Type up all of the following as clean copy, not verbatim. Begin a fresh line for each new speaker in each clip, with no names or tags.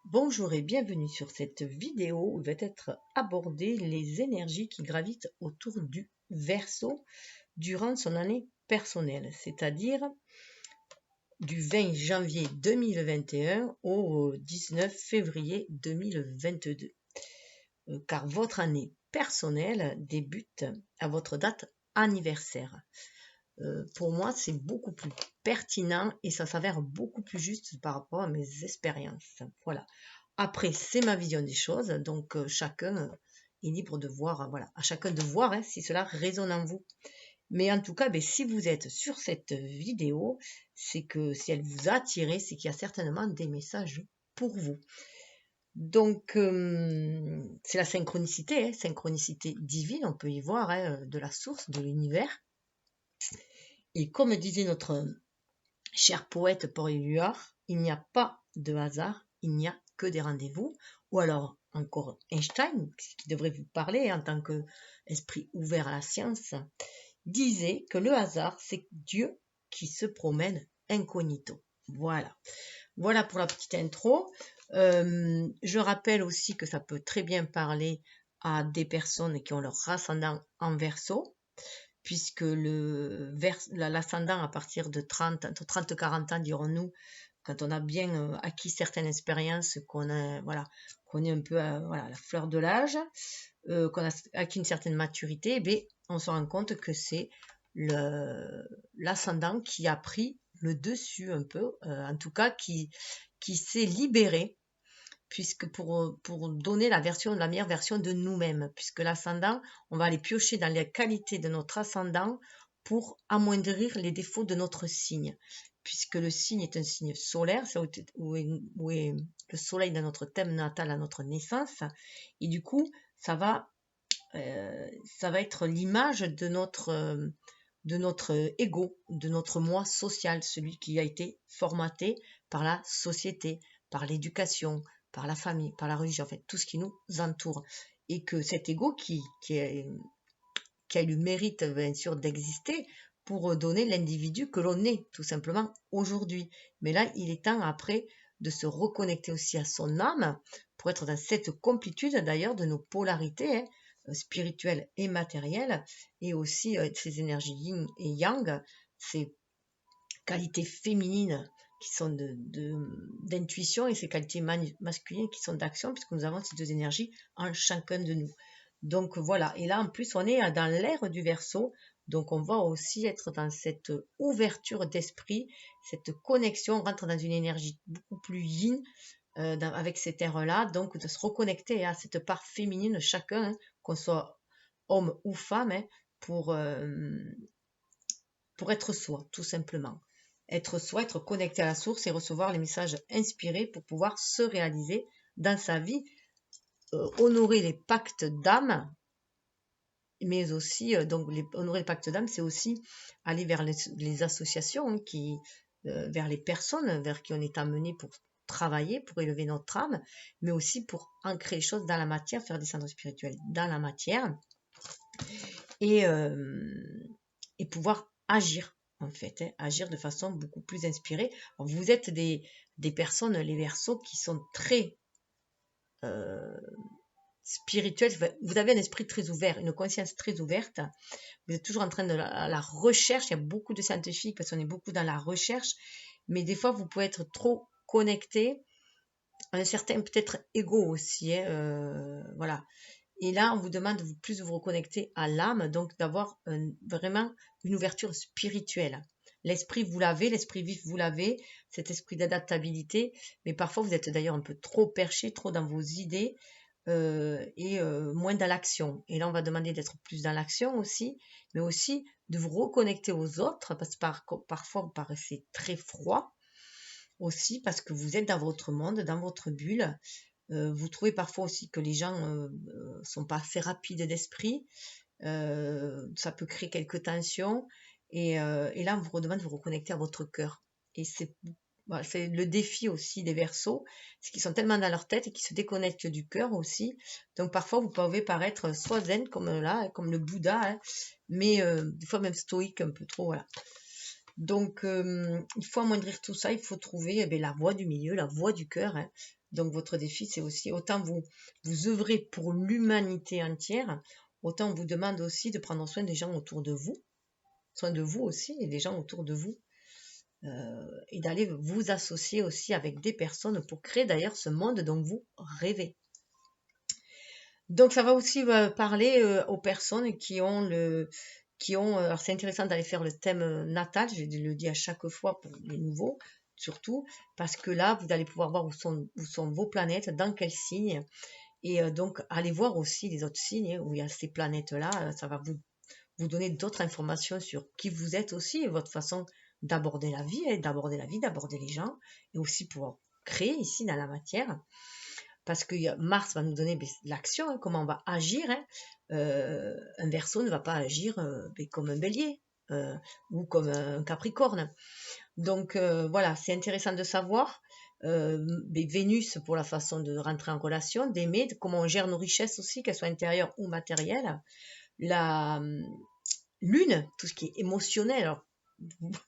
Bonjour et bienvenue sur cette vidéo où va être abordées les énergies qui gravitent autour du Verseau durant son année personnelle, c'est-à-dire du 20 janvier 2021 au 19 février 2022. Car votre année personnelle débute à votre date anniversaire. Pour moi, c'est beaucoup plus pertinent et ça s'avère beaucoup plus juste par rapport à mes expériences. Voilà. Après, c'est ma vision des choses, donc chacun est libre de voir, voilà, à chacun de voir si cela résonne en vous. Mais en tout cas, si vous êtes sur cette vidéo, c'est que si elle vous a attiré, c'est qu'il y a certainement des messages pour vous. Donc, c'est la synchronicité, synchronicité divine, on peut y voir, de la source, de l'univers. Et comme disait notre cher poète Paul Éluard, il n'y a pas de hasard, il n'y a que des rendez-vous. Ou alors, encore Einstein, qui devrait vous parler en tant qu'esprit ouvert à la science, disait que le hasard, c'est Dieu qui se promène incognito. Voilà. Voilà pour la petite intro. Je rappelle aussi que ça peut très bien parler à des personnes qui ont leur ascendant en Verseau, puisque l'ascendant à partir de 30, entre 30 et 40 ans, dirons-nous, quand on a bien acquis certaines expériences, qu'on est un peu voilà, la fleur de l'âge, qu'on a acquis une certaine maturité, on se rend compte que c'est l'ascendant qui a pris le dessus un peu, en tout cas qui s'est libéré, puisque pour donner la meilleure version de nous-mêmes, puisque l'ascendant, on va aller piocher dans les qualités de notre ascendant pour amoindrir les défauts de notre signe, puisque le signe est un signe solaire, c'est où est le soleil dans notre thème natal à notre naissance, et du coup, ça va être l'image de notre ego, de notre moi social, celui qui a été formaté par la société, par l'éducation, par la famille, par la religion, en fait, tout ce qui nous entoure. Et que cet ego qui a eu le mérite, bien sûr, d'exister pour donner l'individu que l'on est, tout simplement, aujourd'hui. Mais là, il est temps, après, de se reconnecter aussi à son âme, pour être dans cette complétude, d'ailleurs, de nos polarités, spirituelles et matérielles, et aussi ces énergies yin et yang, ces qualités féminines qui sont d'intuition et ces qualités masculines qui sont d'action, puisque nous avons ces deux énergies en chacun de nous. Donc voilà, et là en plus on est dans l'ère du Verseau, donc on va aussi être dans cette ouverture d'esprit, cette connexion, on rentre dans une énergie beaucoup plus yin avec cette ère-là, donc de se reconnecter à cette part féminine chacun, qu'on soit homme ou femme, pour être soi, tout simplement. Être soi, être connecté à la source et recevoir les messages inspirés pour pouvoir se réaliser dans sa vie, honorer les pactes d'âme, mais aussi, honorer les pactes d'âme, c'est aussi aller vers les associations, vers les personnes vers qui on est amené pour travailler, pour élever notre âme, mais aussi pour ancrer les choses dans la matière, faire descendre spirituel dans la matière, et pouvoir agir, en fait, agir de façon beaucoup plus inspirée. Alors, vous êtes des personnes, les Verseaux, qui sont très spirituelles. Vous avez un esprit très ouvert, une conscience très ouverte. Vous êtes toujours en train de la recherche. Il y a beaucoup de scientifiques parce qu'on est beaucoup dans la recherche, mais des fois, vous pouvez être trop connecté à un certain peut-être ego aussi. Voilà. Et là, on vous demande de plus vous reconnecter à l'âme, donc d'avoir vraiment une ouverture spirituelle. L'esprit, vous l'avez, l'esprit vif, vous l'avez, cet esprit d'adaptabilité, mais parfois vous êtes d'ailleurs un peu trop perché, trop dans vos idées et moins dans l'action. Et là, on va demander d'être plus dans l'action aussi, mais aussi de vous reconnecter aux autres, parce que parfois vous paraissez très froid aussi, parce que vous êtes dans votre monde, dans votre bulle. Vous trouvez parfois aussi que les gens sont pas assez rapides d'esprit. Ça peut créer quelques tensions. Et là, on vous redemande de vous reconnecter à votre cœur. Et voilà, c'est le défi aussi des Verseaux, c'est qu'ils sont tellement dans leur tête et qu'ils se déconnectent du cœur aussi. Donc parfois, vous pouvez paraître soit zen comme là, comme le Bouddha, mais des fois même stoïque un peu trop. Voilà. Donc, il faut amoindrir tout ça, il faut trouver la voie du milieu, la voie du cœur. Donc votre défi, c'est aussi, autant vous œuvrez pour l'humanité entière, autant on vous demande aussi de prendre soin des gens autour de vous, soin de vous aussi et des gens autour de vous, et d'aller vous associer aussi avec des personnes pour créer d'ailleurs ce monde dont vous rêvez. Donc ça va aussi parler aux personnes qui ont alors c'est intéressant d'aller faire le thème natal, je le dis à chaque fois pour les nouveaux, surtout, parce que là, vous allez pouvoir voir où sont vos planètes, dans quel signe, et donc allez voir aussi les autres signes où il y a ces planètes-là, ça va vous donner d'autres informations sur qui vous êtes aussi, et votre façon d'aborder la vie, d'aborder les gens, et aussi pouvoir créer ici dans la matière. Parce que Mars va nous donner l'action, hein, comment on va agir. Hein. Un Verseau ne va pas agir comme un Bélier ou comme un Capricorne. Donc voilà, c'est intéressant de savoir. Vénus pour la façon de rentrer en relation, d'aimer, comment on gère nos richesses aussi, qu'elles soient intérieures ou matérielles. La Lune, tout ce qui est émotionnel. Alors,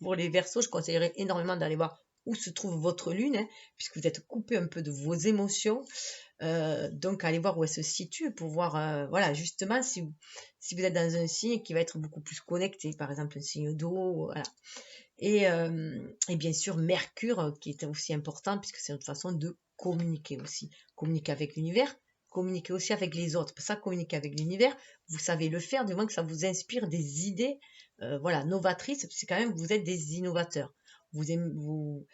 pour les Verseaux, je conseillerais énormément d'aller voir où se trouve votre Lune, hein, puisque vous êtes coupé un peu de vos émotions. Donc, allez voir où elle se situe pour voir, voilà, justement, si vous êtes dans un signe qui va être beaucoup plus connecté, par exemple un signe d'eau, voilà. Et bien sûr, Mercure, qui est aussi important, puisque c'est notre façon de communiquer aussi. Communiquer avec l'univers, communiquer aussi avec les autres. Pour ça, communiquer avec l'univers, vous savez le faire, du moins que ça vous inspire des idées, voilà, novatrices, c'est quand même, vous êtes des innovateurs. Vous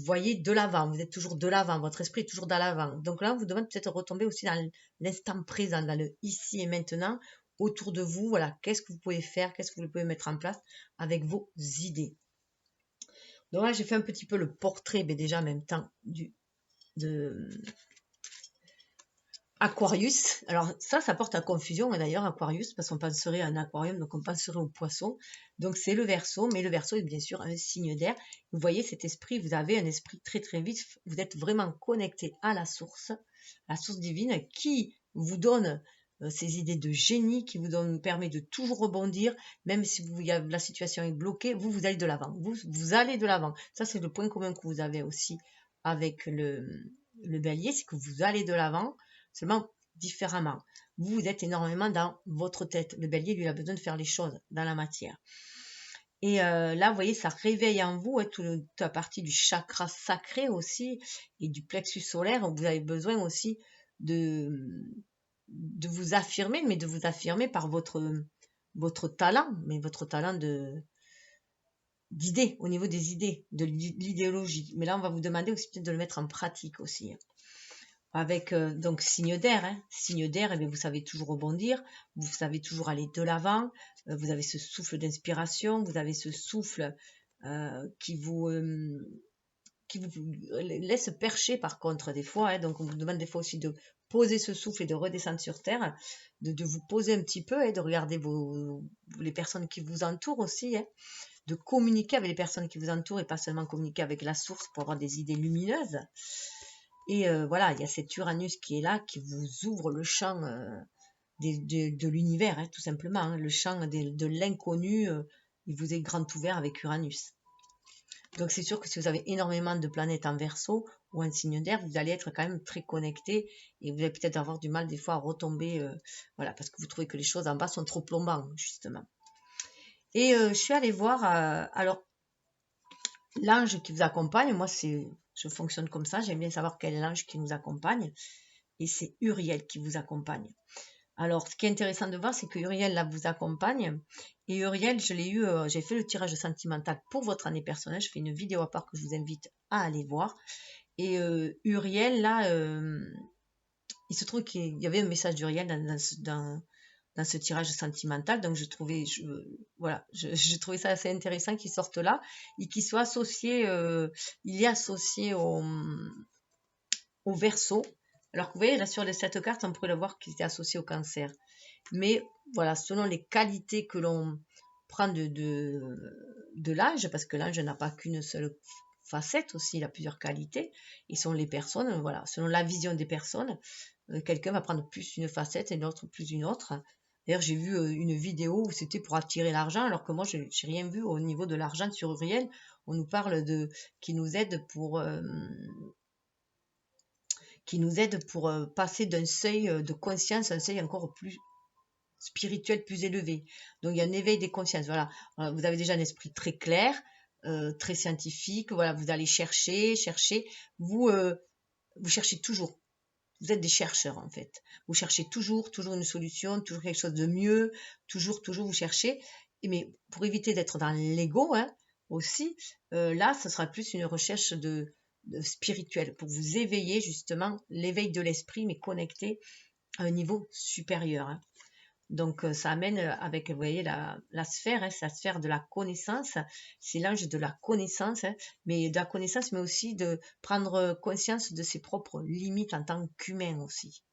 voyez de l'avant, vous êtes toujours de l'avant, votre esprit est toujours dans l'avant. Donc là, vous devez peut-être retomber aussi dans l'instant présent, dans le ici et maintenant, autour de vous, voilà, qu'est-ce que vous pouvez faire, qu'est-ce que vous pouvez mettre en place avec vos idées. Donc là, j'ai fait un petit peu le portrait, mais déjà en même temps, de Aquarius. Alors ça porte à confusion, d'ailleurs, Aquarius, parce qu'on penserait à un aquarium, donc on penserait au poisson. Donc c'est le Verseau, mais le Verseau est bien sûr un signe d'air. Vous voyez cet esprit, vous avez un esprit très très vif, vous êtes vraiment connecté à la source divine, qui vous donne ces idées de génie, qui vous permet de toujours rebondir, même si la situation est bloquée, vous allez de l'avant. Vous allez de l'avant. Ça, c'est le point commun que vous avez aussi avec le Bélier, c'est que vous allez de l'avant, seulement différemment. Vous êtes énormément dans votre tête. Le Bélier, lui, a besoin de faire les choses dans la matière. Et là, vous voyez, ça réveille en vous toute la partie du chakra sacré aussi et du plexus solaire. Vous avez besoin aussi de vous affirmer, mais de vous affirmer par votre talent, mais votre talent d'idées, au niveau des idées, de l'idéologie. Mais là, on va vous demander aussi peut-être de le mettre en pratique aussi. Avec donc signe d'air, hein. Signe d'air, eh bien, vous savez toujours rebondir, vous savez toujours aller de l'avant, vous avez ce souffle d'inspiration, vous avez ce souffle qui vous laisse percher par contre des fois, hein. Donc on vous demande des fois aussi de poser ce souffle et de redescendre sur terre, de vous poser un petit peu, hein, de regarder les personnes qui vous entourent aussi, hein, de communiquer avec les personnes qui vous entourent et pas seulement communiquer avec la source pour avoir des idées lumineuses. Et voilà, il y a cet Uranus qui est là, qui vous ouvre le champ de l'univers, hein, tout simplement. Hein, le champ de l'inconnu, il vous est grand ouvert avec Uranus. Donc c'est sûr que si vous avez énormément de planètes en Verseau ou en signe d'air, vous allez être quand même très connecté et vous allez peut-être avoir du mal des fois à retomber, voilà, parce que vous trouvez que les choses en bas sont trop plombantes, justement. Et je suis allée voir, alors, l'ange qui vous accompagne, moi je fonctionne comme ça, j'aime bien savoir quel est l'ange qui nous accompagne, et c'est Uriel qui vous accompagne. Alors, ce qui est intéressant de voir, c'est que Uriel là vous accompagne, et Uriel, je l'ai eu, j'ai fait le tirage sentimental pour votre année personnelle, je fais une vidéo à part que je vous invite à aller voir, et Uriel là, il se trouve qu'il y avait un message d'Uriel dans ce tirage sentimental, donc je trouvais ça assez intéressant qu'il sorte là et qu'il soit associé, il est associé au Verseau. Alors que vous voyez là sur les 7 cartes, on pourrait le voir qu'il était associé au Cancer, mais voilà, selon les qualités que l'on prend de l'ange, parce que l'ange n'a pas qu'une seule facette aussi, il a plusieurs qualités, et selon les personnes, voilà, selon la vision des personnes, quelqu'un va prendre plus une facette et l'autre plus une autre. D'ailleurs, j'ai vu une vidéo où c'était pour attirer l'argent, alors que moi, je n'ai rien vu au niveau de l'argent sur Uriel. On nous parle qui nous aide pour qui nous aide pour passer d'un seuil de conscience à un seuil encore plus spirituel, plus élevé. Donc il y a un éveil des consciences. Voilà, vous avez déjà un esprit très clair, très scientifique. Voilà, vous allez chercher, vous cherchez toujours. Vous êtes des chercheurs en fait. Vous cherchez toujours une solution, toujours quelque chose de mieux, toujours vous cherchez. Mais pour éviter d'être dans l'ego, hein, aussi, là, ce sera plus une recherche de spirituelle pour vous éveiller justement, l'éveil de l'esprit, mais connecté à un niveau supérieur. Hein. Donc, ça amène avec, vous voyez, la sphère, hein, c'est la sphère de la connaissance, c'est l'ange de la connaissance, hein, mais de la connaissance, mais aussi de prendre conscience de ses propres limites en tant qu'humain aussi.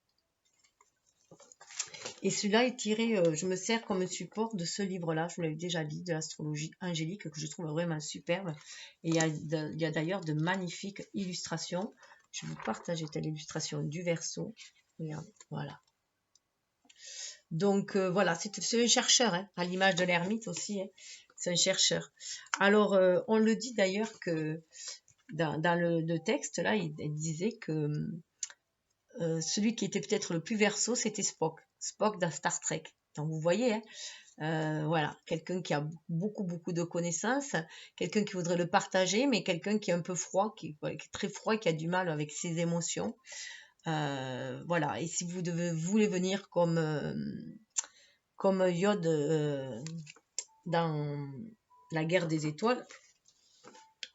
Et celui-là est tiré, je me sers comme support de ce livre-là, je vous l'avais déjà dit, de l'astrologie angélique, que je trouve vraiment superbe. Et il y a d'ailleurs de magnifiques illustrations. Je vais vous partager telle illustration du Verseau. Regardez, voilà. Donc voilà, c'est un chercheur, hein, à l'image de l'ermite aussi, hein, c'est un chercheur. Alors, on le dit d'ailleurs que dans le texte, là, il disait que celui qui était peut-être le plus Verseau, c'était Spock. Spock dans Star Trek. Donc vous voyez, hein, voilà, quelqu'un qui a beaucoup de connaissances, quelqu'un qui voudrait le partager, mais quelqu'un qui est un peu froid, qui est très froid, qui a du mal avec ses émotions. Voilà, et si vous voulez venir comme Yoda dans la guerre des étoiles,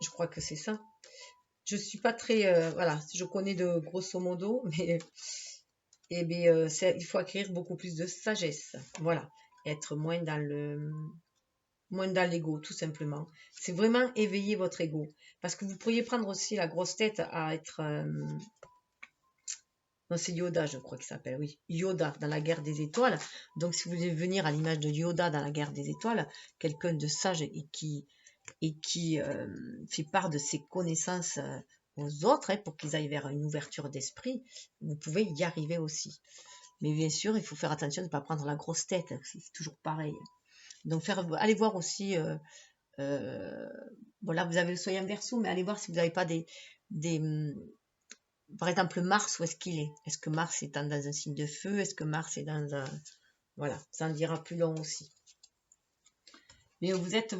je crois que c'est ça. Je suis pas très, voilà, je connais de grosso modo, mais il faut acquérir beaucoup plus de sagesse, voilà, être moins dans l'ego, tout simplement. C'est vraiment éveiller votre ego, parce que vous pourriez prendre aussi la grosse tête à être non, c'est Yoda, je crois qu'il s'appelle, oui. Yoda dans la guerre des étoiles. Donc, si vous voulez venir à l'image de Yoda dans la guerre des étoiles, quelqu'un de sage et qui fait part de ses connaissances aux autres, hein, pour qu'ils aillent vers une ouverture d'esprit, vous pouvez y arriver aussi. Mais bien sûr, il faut faire attention de ne pas prendre la grosse tête, c'est toujours pareil. Donc, allez voir aussi, bon là, vous avez le soleil en Verseau, mais allez voir si vous n'avez pas des par exemple, Mars, où est-ce qu'il est? Est-ce que Mars est dans un signe de feu? Est-ce que Mars est dans un... Voilà, ça en dira plus long aussi. Mais vous êtes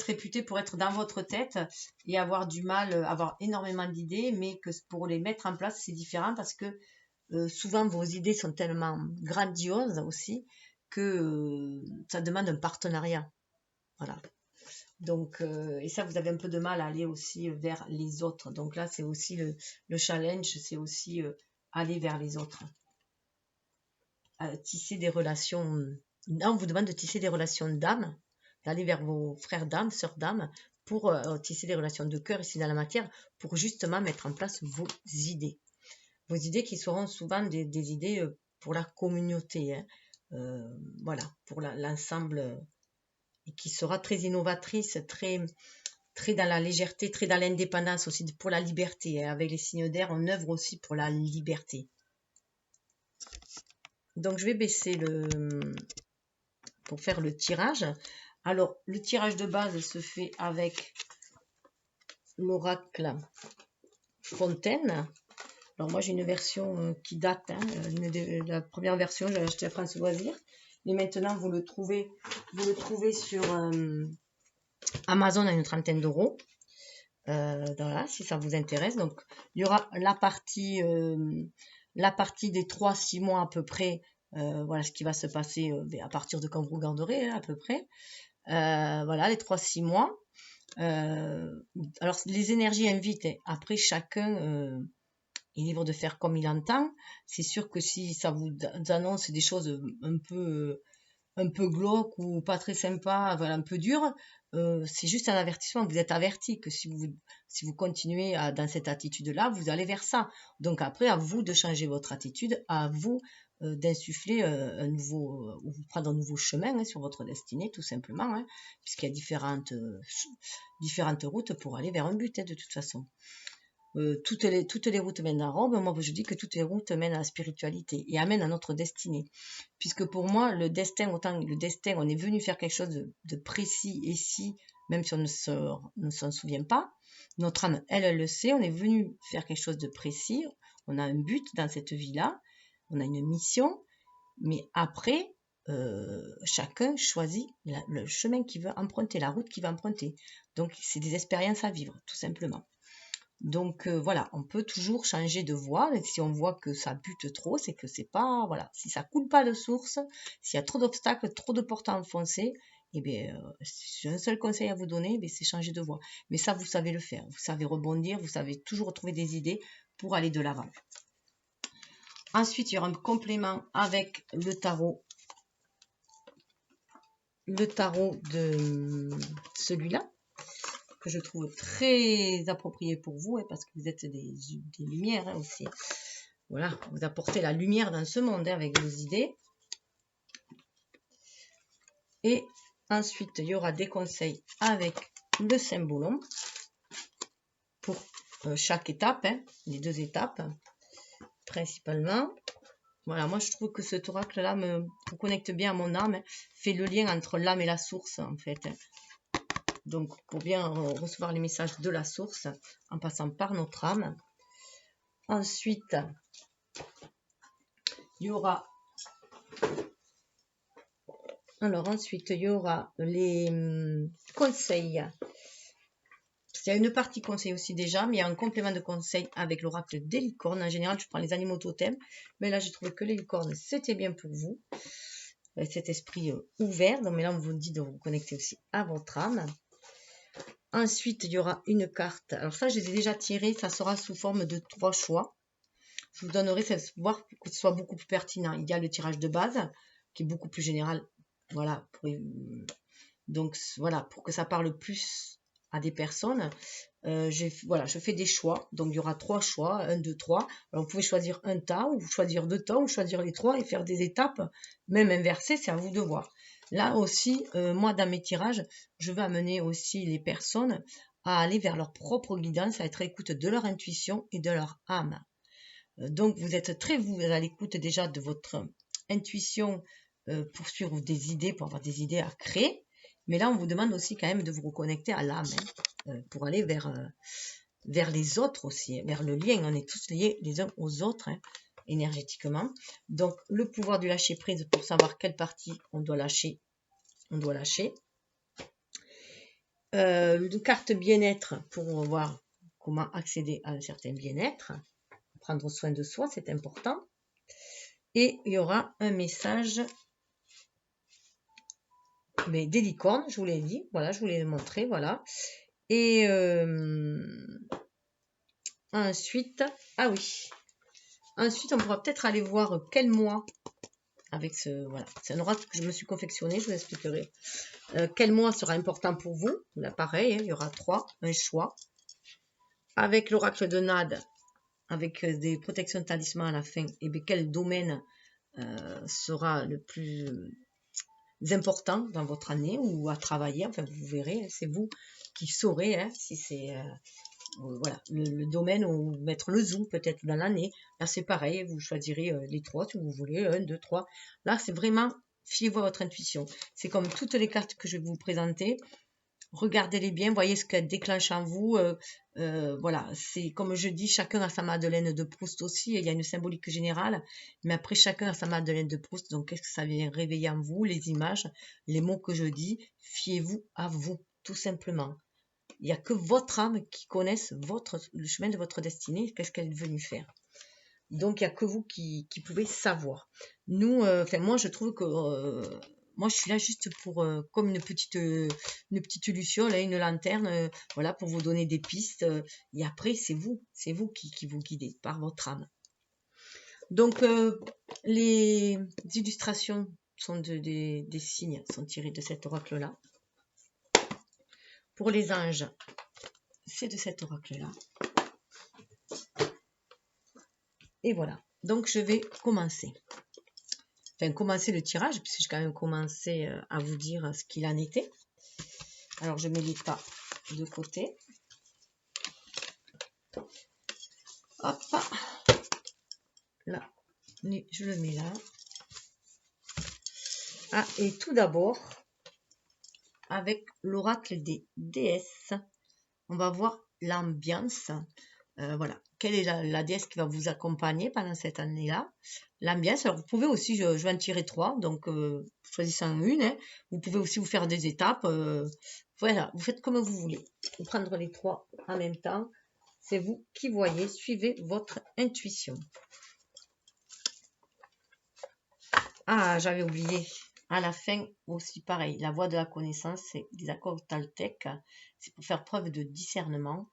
réputé pour être dans votre tête et avoir du mal, avoir énormément d'idées, mais que pour les mettre en place, c'est différent parce que souvent vos idées sont tellement grandioses aussi que ça demande un partenariat. Voilà. Donc, et ça, vous avez un peu de mal à aller aussi vers les autres. Donc là, c'est aussi le challenge, c'est aussi aller vers les autres. Tisser des relations. Là, on vous demande de tisser des relations d'âme, d'aller vers vos frères d'âme, sœurs d'âme, pour tisser des relations de cœur ici dans la matière, pour justement mettre en place vos idées. Vos idées qui seront souvent des idées pour la communauté. Hein. Voilà, pour l'ensemble. Et qui sera très innovatrice, très dans la légèreté, très dans l'indépendance aussi, pour la liberté. Hein. Avec les signes d'air, on œuvre aussi pour la liberté. Donc, je vais baisser pour faire le tirage. Alors, le tirage de base se fait avec l'oracle Fontaine. Alors, moi, j'ai une version qui date. Hein, la première version, j'ai acheté à France Loisirs. Mais maintenant, vous le trouvez sur Amazon à une 30aine d'euros. Voilà, si ça vous intéresse. Donc, il y aura la partie des 3-6 mois à peu près. Voilà ce qui va se passer à partir de quand vous regarderez, hein, à peu près. Voilà, les 3-6 mois. Alors, les énergies invitent. Après, chacun est libre de faire comme il entend. C'est sûr que si ça vous annonce des choses un peu glauques ou pas très sympas, voilà, un peu dures, c'est juste un avertissement. Vous êtes averti que si vous continuez dans cette attitude-là, vous allez vers ça. Donc après, à vous de changer votre attitude, à vous d'insuffler ou vous prendre un nouveau chemin, hein, sur votre destinée, tout simplement, hein, puisqu'il y a différentes routes pour aller vers un but, hein, de toute façon. Toutes les routes mènent à Rome. Moi, je dis que toutes les routes mènent à la spiritualité et amènent à notre destinée. Puisque pour moi, le destin, on est venu faire quelque chose de précis ici, même si on ne s'en souvient pas. Notre âme, elle le sait, on est venu faire quelque chose de précis. On a un but dans cette vie-là, on a une mission, mais après, chacun choisit le chemin qu'il veut emprunter, la route qu'il va emprunter. Donc, c'est des expériences à vivre, tout simplement. Donc voilà, on peut toujours changer de voie. Et si on voit que ça bute trop, c'est que c'est pas, voilà, si ça coule pas de source, s'il y a trop d'obstacles, trop de portes à enfoncer, eh bien, j'ai un seul conseil à vous donner, c'est changer de voie. Mais ça, vous savez le faire. Vous savez rebondir, vous savez toujours retrouver des idées pour aller de l'avant. Ensuite, il y aura un complément avec le tarot de celui-là, que je trouve très approprié pour vous, parce que vous êtes des lumières aussi. Voilà, vous apportez la lumière dans ce monde avec vos idées. Et ensuite, il y aura des conseils avec le symbolon pour chaque étape, les 2 étapes principalement. Voilà, moi je trouve que cet oracle-là me connecte bien à mon âme, fait le lien entre l'âme et la source en fait. Donc pour bien recevoir les messages de la source en passant par notre âme. Ensuite, il y aura les conseils. Il y a une partie conseil aussi déjà, mais il y a un complément de conseil avec l'oracle des licornes. En général, je prends les animaux totems, mais là, j'ai trouvé que les licornes, c'était bien pour vous. Cet esprit ouvert. Donc, mais là, on vous dit de vous connecter aussi à votre âme. Ensuite, il y aura une carte. Alors ça, je les ai déjà tirées. Ça sera sous forme de 3 choix. Je vous donnerai ça voir que ce soit beaucoup plus pertinent. Il y a le tirage de base, qui est beaucoup plus général. Voilà. Donc, voilà, pour que ça parle plus à des personnes, je fais des choix. Donc, il y aura 3 choix, 1, 2, 3. Alors, vous pouvez choisir un tas, ou choisir 2 tas, ou choisir les 3 et faire des étapes, même inversées, c'est à vous de voir. Là aussi, moi, dans mes tirages, je vais amener aussi les personnes à aller vers leur propre guidance, à être à l'écoute de leur intuition et de leur âme. Donc, vous êtes vous à l'écoute déjà de votre intuition pour suivre des idées, pour avoir des idées à créer. Mais là, on vous demande aussi quand même de vous reconnecter à l'âme, pour aller vers les autres aussi, vers le lien. On est tous liés les uns aux autres, énergétiquement. Donc, le pouvoir du lâcher prise pour savoir quelle partie on doit lâcher. Une carte bien-être pour voir comment accéder à un certain bien-être. Prendre soin de soi, c'est important. Et il y aura un message des licornes, je vous l'ai dit. Voilà, je vous l'ai montré, voilà. Et ensuite, ensuite, on pourra peut-être aller voir quel mois avec voilà, c'est un oracle que je me suis confectionné, je vous expliquerai. Quel mois sera important pour vous? Là, pareil, il y aura 3, un choix. Avec l'oracle de Nade, avec des protections de talisman à la fin, et bien quel domaine sera le plus important dans votre année ou à travailler? Enfin, vous verrez, c'est vous qui saurez si c'est voilà, le domaine où mettre le zoom peut-être dans l'année. Là, c'est pareil, vous choisirez les 3 si vous voulez, 1, 2, 3. Là, c'est vraiment, fiez-vous à votre intuition. C'est comme toutes les cartes que je vais vous présenter. Regardez-les bien, voyez ce qu'elles déclenchent en vous. Voilà, c'est comme je dis, chacun a sa Madeleine de Proust aussi. Il y a une symbolique générale, mais après, chacun a sa Madeleine de Proust. Donc, qu'est-ce que ça vient réveiller en vous? Les images, les mots que je dis, fiez-vous à vous, tout simplement. Il n'y a que votre âme qui connaisse le chemin de votre destinée, qu'est-ce qu'elle est venue faire. Donc, il n'y a que vous qui pouvez savoir. Nous, moi, je trouve que moi, je suis là juste pour, comme une petite luciole, une lanterne, voilà, pour vous donner des pistes. Et après, c'est vous qui vous guidez par votre âme. Donc, les illustrations sont des signes, sont tirées de cet oracle-là. Pour les anges, c'est de cet oracle-là. Et voilà. Donc, je vais commencer. Enfin, commencer le tirage, puisque j'ai quand même commencé à vous dire ce qu'il en était. Alors, je mets les tas de côté. Hop. Là, je le mets là. Ah, et tout d'abord, avec l'oracle des déesses, on va voir l'ambiance. Voilà. quelle est la déesse qui va vous accompagner pendant cette année-là. L'ambiance, alors vous pouvez aussi, je vais en tirer 3, donc choisissez une. Hein. Vous pouvez aussi vous faire des étapes. Voilà, vous faites comme vous voulez. Vous prendre les 3 en même temps. C'est vous qui voyez, suivez votre intuition. Ah, j'avais oublié. À la fin aussi, pareil, la voie de la connaissance, c'est des accords Toltec. C'est pour faire preuve de discernement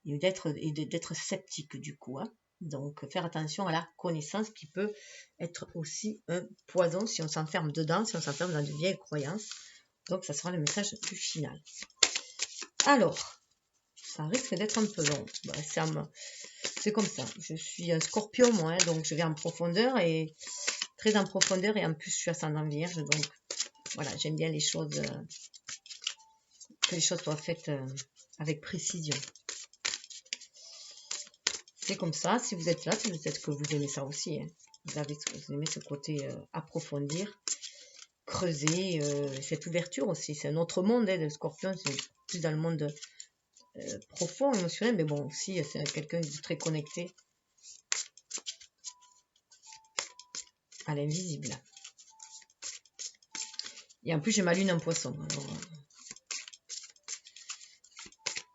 et d'être sceptique du coup. Hein. Donc, faire attention à la connaissance qui peut être aussi un poison si on s'enferme dedans, si on s'enferme dans de vieilles croyances. Donc, ça sera le message du final. Alors, ça risque d'être un peu long. C'est comme ça. Je suis un scorpion, moi, hein, donc je vais en profondeur et très en profondeur. Et en plus, je suis ascendant vierge, donc voilà, j'aime bien les choses, que les choses soient faites avec précision. C'est comme ça, si vous êtes là, c'est peut-être que vous aimez ça aussi. Hein. Vous aimez ce côté approfondir, creuser, cette ouverture aussi. C'est un autre monde, hein, le scorpion, c'est plus dans le monde profond, émotionnel, mais bon, aussi, c'est quelqu'un de très connecté à l'invisible. Et en plus, j'ai ma lune en poisson. Alors,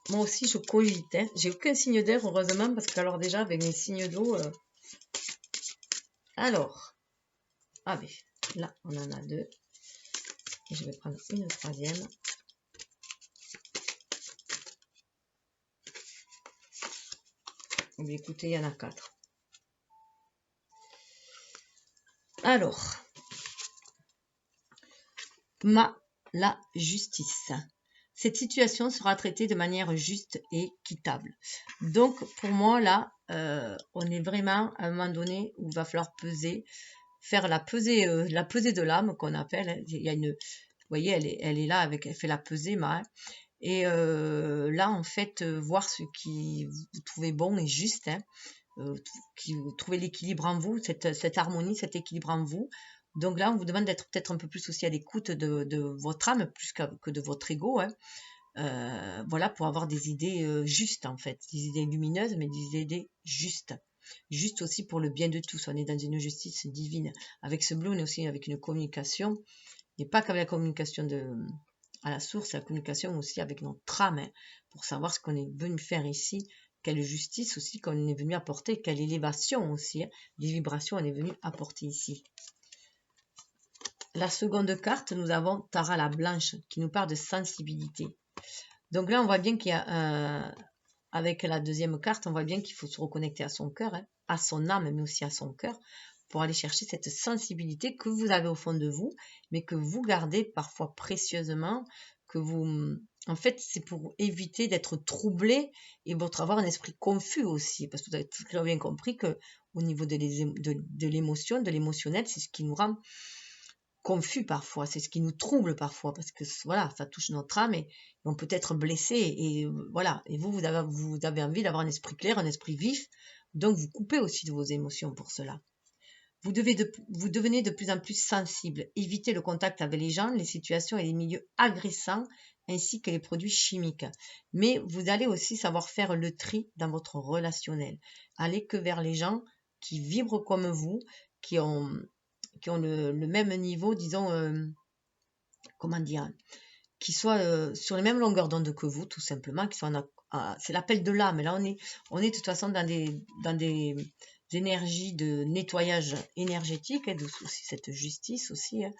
moi aussi, je coïte. Hein. J'ai aucun signe d'air, heureusement, parce que alors déjà, avec mes signes d'eau... Alors, ah ben, là, on en a 2. Et je vais prendre une 3e. Mais écoutez, il y en a 4. Alors, la justice. Cette situation sera traitée de manière juste et équitable. Donc, pour moi, là, on est vraiment à un moment donné où il va falloir peser, faire la pesée de l'âme qu'on appelle. Hein. Il y a une, vous voyez, elle est là avec, elle fait la pesée, hein. Et là, en fait, voir ce qui vous trouvez bon et juste, hein, qui vous trouvez l'équilibre en vous, cette harmonie, cet équilibre en vous. Donc là, on vous demande d'être peut-être un peu plus aussi à l'écoute de votre âme, plus que de votre ego. Hein. Voilà, pour avoir des idées justes, en fait. Des idées lumineuses, mais des idées justes. Juste aussi pour le bien de tous. On est dans une justice divine. Avec ce bleu, on est aussi avec une communication. Et pas qu'avec la communication à la source, la communication aussi avec notre âme, hein, pour savoir ce qu'on est venu faire ici, quelle justice aussi qu'on est venu apporter, quelle élévation aussi, hein, les vibrations on est venu apporter ici. La seconde carte, nous avons Tara la Blanche, qui nous parle de sensibilité. Donc là, on voit bien qu'il y a, avec la deuxième carte, on voit bien qu'il faut se reconnecter à son cœur, hein, à son âme, mais aussi à son cœur, pour aller chercher cette sensibilité que vous avez au fond de vous, mais que vous gardez parfois précieusement, que vous... En fait, c'est pour éviter d'être troublé et pour avoir un esprit confus aussi, parce que vous avez très bien compris que au niveau de l'émotion, de l'émotionnel, c'est ce qui nous rend confus parfois, c'est ce qui nous trouble parfois, parce que voilà, ça touche notre âme et on peut être blessé et voilà. Et vous avez envie d'avoir un esprit clair, un esprit vif, donc vous coupez aussi de vos émotions pour cela. Vous devenez de plus en plus sensible. Évitez le contact avec les gens, les situations et les milieux agressants, ainsi que les produits chimiques. Mais vous allez aussi savoir faire le tri dans votre relationnel. Allez que vers les gens qui vibrent comme vous, qui ont le même niveau, disons, comment dire, qui soient sur les mêmes longueurs d'onde que vous, tout simplement, qui soient c'est l'appel de l'âme. Là, on est de toute façon dans des énergies de nettoyage énergétique, et aussi cette justice aussi. Hein.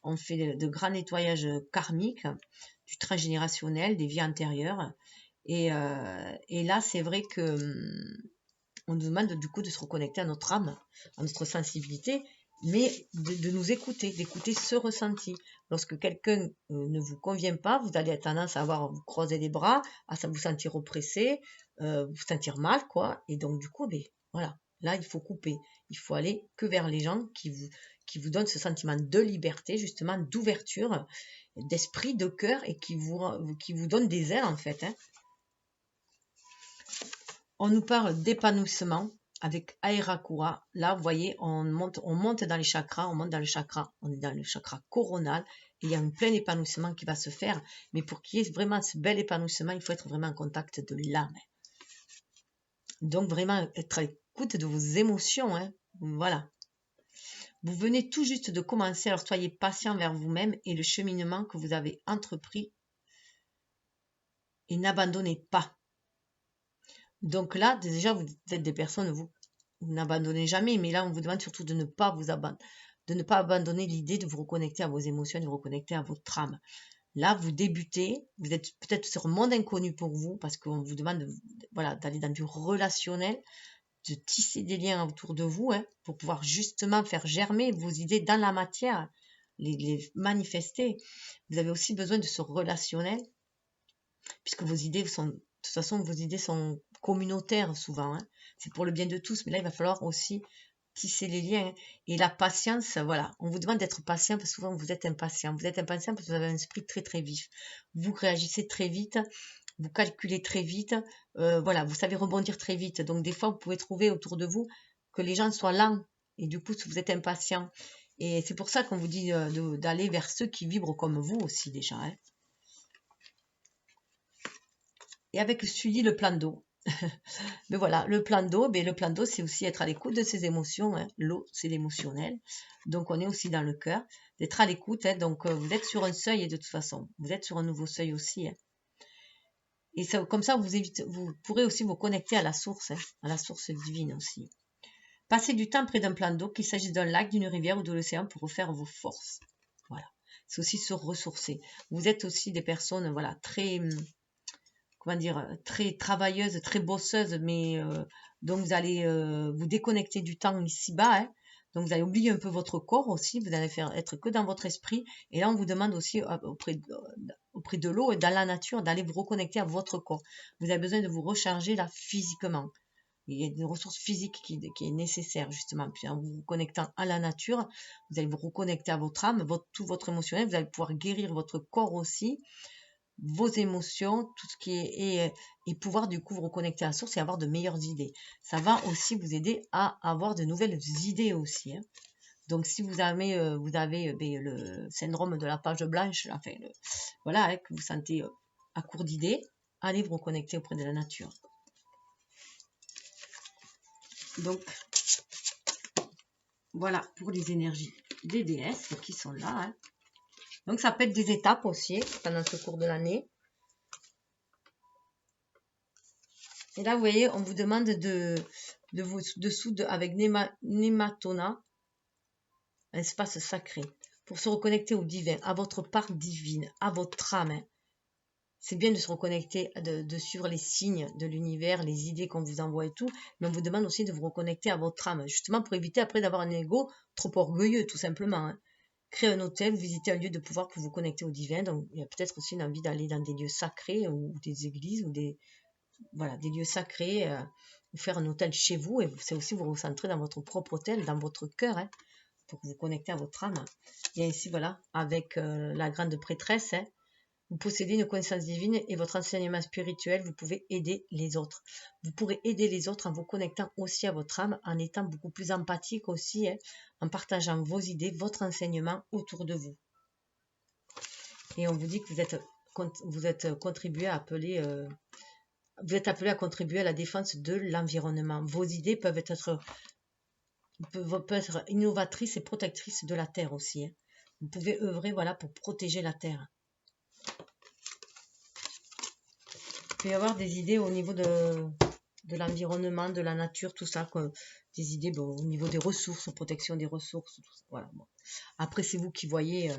On fait de grands nettoyages karmiques, du transgénérationnel, des vies antérieures. Et là, c'est vrai que on nous demande du coup de se reconnecter à notre âme, à notre sensibilité, mais de nous écouter, d'écouter ce ressenti. Lorsque quelqu'un ne vous convient pas, vous allez avoir tendance à vous croiser les bras, à vous sentir oppressé, vous sentir mal, quoi. Et donc, du coup, voilà, là, il faut couper. Il faut aller que vers les gens qui vous donnent ce sentiment de liberté, justement, d'ouverture, d'esprit, de cœur, et qui vous donnent des ailes, en fait. Hein. On nous parle d'épanouissement avec Aerakura. Là, vous voyez, on monte dans les chakras, on est dans le chakra coronal, et il y a un plein épanouissement qui va se faire. Mais pour qu'il y ait vraiment ce bel épanouissement, il faut être vraiment en contact de l'âme. Donc, vraiment, être à l'écoute de vos émotions. Hein. Voilà. Vous venez tout juste de commencer, alors soyez patient vers vous-même et le cheminement que vous avez entrepris et n'abandonnez pas. Donc là, déjà, vous êtes des personnes, vous n'abandonnez jamais, mais là, on vous demande surtout de ne pas vous abandonner, de ne pas abandonner l'idée de vous reconnecter à vos émotions, de vous reconnecter à votre âme. Là, vous débutez, vous êtes peut-être sur un monde inconnu pour vous, parce qu'on vous demande voilà, d'aller dans du relationnel, de tisser des liens autour de vous, hein, pour pouvoir justement faire germer vos idées dans la matière, les manifester. Vous avez aussi besoin de ce relationnel, puisque vos idées sont, de toute façon, vos idées sont communautaires souvent. Hein. C'est pour le bien de tous, mais là, il va falloir aussi tisser les liens. Hein. Et la patience, voilà, on vous demande d'être patient, parce que souvent, vous êtes impatient. Vous êtes impatient parce que vous avez un esprit très, très vif. Vous réagissez très vite, vous calculez très vite, voilà, vous savez rebondir très vite. Donc, des fois, vous pouvez trouver autour de vous que les gens soient lents. Et du coup, vous êtes impatient. Et c'est pour ça qu'on vous dit d'aller vers ceux qui vibrent comme vous aussi déjà. Hein. Et avec suivi le plan d'eau. Mais voilà, le plan d'eau, c'est aussi être à l'écoute de ses émotions. Hein. L'eau, c'est l'émotionnel. Donc, on est aussi dans le cœur, d'être à l'écoute. Hein. Donc, vous êtes sur un seuil et de toute façon, vous êtes sur un nouveau seuil aussi. Hein. Et ça, comme ça, vous pourrez aussi vous connecter à la source, hein, à la source divine aussi. Passez du temps près d'un plan d'eau, qu'il s'agisse d'un lac, d'une rivière ou de l'océan, pour refaire vos forces. Voilà. C'est aussi se ressourcer. Vous êtes aussi des personnes, voilà, très, comment dire, très travailleuses, très bosseuses, mais donc vous allez vous déconnecter du temps ici-bas. Hein. Donc vous allez oublier un peu votre corps aussi, vous allez être que dans votre esprit. Et là, on vous demande aussi auprès de l'eau et dans la nature d'aller vous reconnecter à votre corps. Vous avez besoin de vous recharger là physiquement. Il y a une ressource physique qui est nécessaire justement. Puis en vous connectant à la nature, vous allez vous reconnecter à votre âme, tout votre émotionnel. Vous allez pouvoir guérir votre corps aussi, vos émotions, tout ce qui est et pouvoir du coup vous reconnecter à la source et avoir de meilleures idées. Ça va aussi vous aider à avoir de nouvelles idées aussi. Hein. Donc si vous avez le syndrome de la page blanche, enfin voilà, hein, que vous sentez à court d'idées, allez vous reconnecter auprès de la nature. Donc voilà pour les énergies des déesses qui sont là. Hein. Donc ça peut être des étapes aussi pendant ce cours de l'année. Et là, vous voyez, on vous demande de soude avec Nématona, un espace sacré, pour se reconnecter au divin, à votre part divine, à votre âme. Hein. C'est bien de se reconnecter, de suivre les signes de l'univers, les idées qu'on vous envoie et tout, mais on vous demande aussi de vous reconnecter à votre âme, justement pour éviter après d'avoir un ego trop orgueilleux, tout simplement. Hein. Créer un hôtel, visiter un lieu de pouvoir pour vous connecter au divin. Donc, il y a peut-être aussi une envie d'aller dans des lieux sacrés ou des églises ou des lieux sacrés, ou faire un hôtel chez vous. Et c'est aussi vous recentrer dans votre propre hôtel, dans votre cœur, hein, pour vous connecter à votre âme. Et ainsi, voilà, avec la grande prêtresse, hein, vous possédez une connaissance divine et votre enseignement spirituel, vous pouvez aider les autres. Vous pourrez aider les autres en vous connectant aussi à votre âme, en étant beaucoup plus empathique aussi, hein, en partageant vos idées, votre enseignement autour de vous. Et on vous dit que vous êtes contribué à appeler... vous êtes appelé à contribuer à la défense de l'environnement. Vos idées peuvent être innovatrices et protectrices de la Terre aussi. Hein. Vous pouvez œuvrer voilà, pour protéger la Terre. Il peut y avoir des idées au niveau de l'environnement, de la nature, tout ça. Des idées au niveau des ressources, protection des ressources. Tout ça. Voilà, bon. Après, c'est vous qui voyez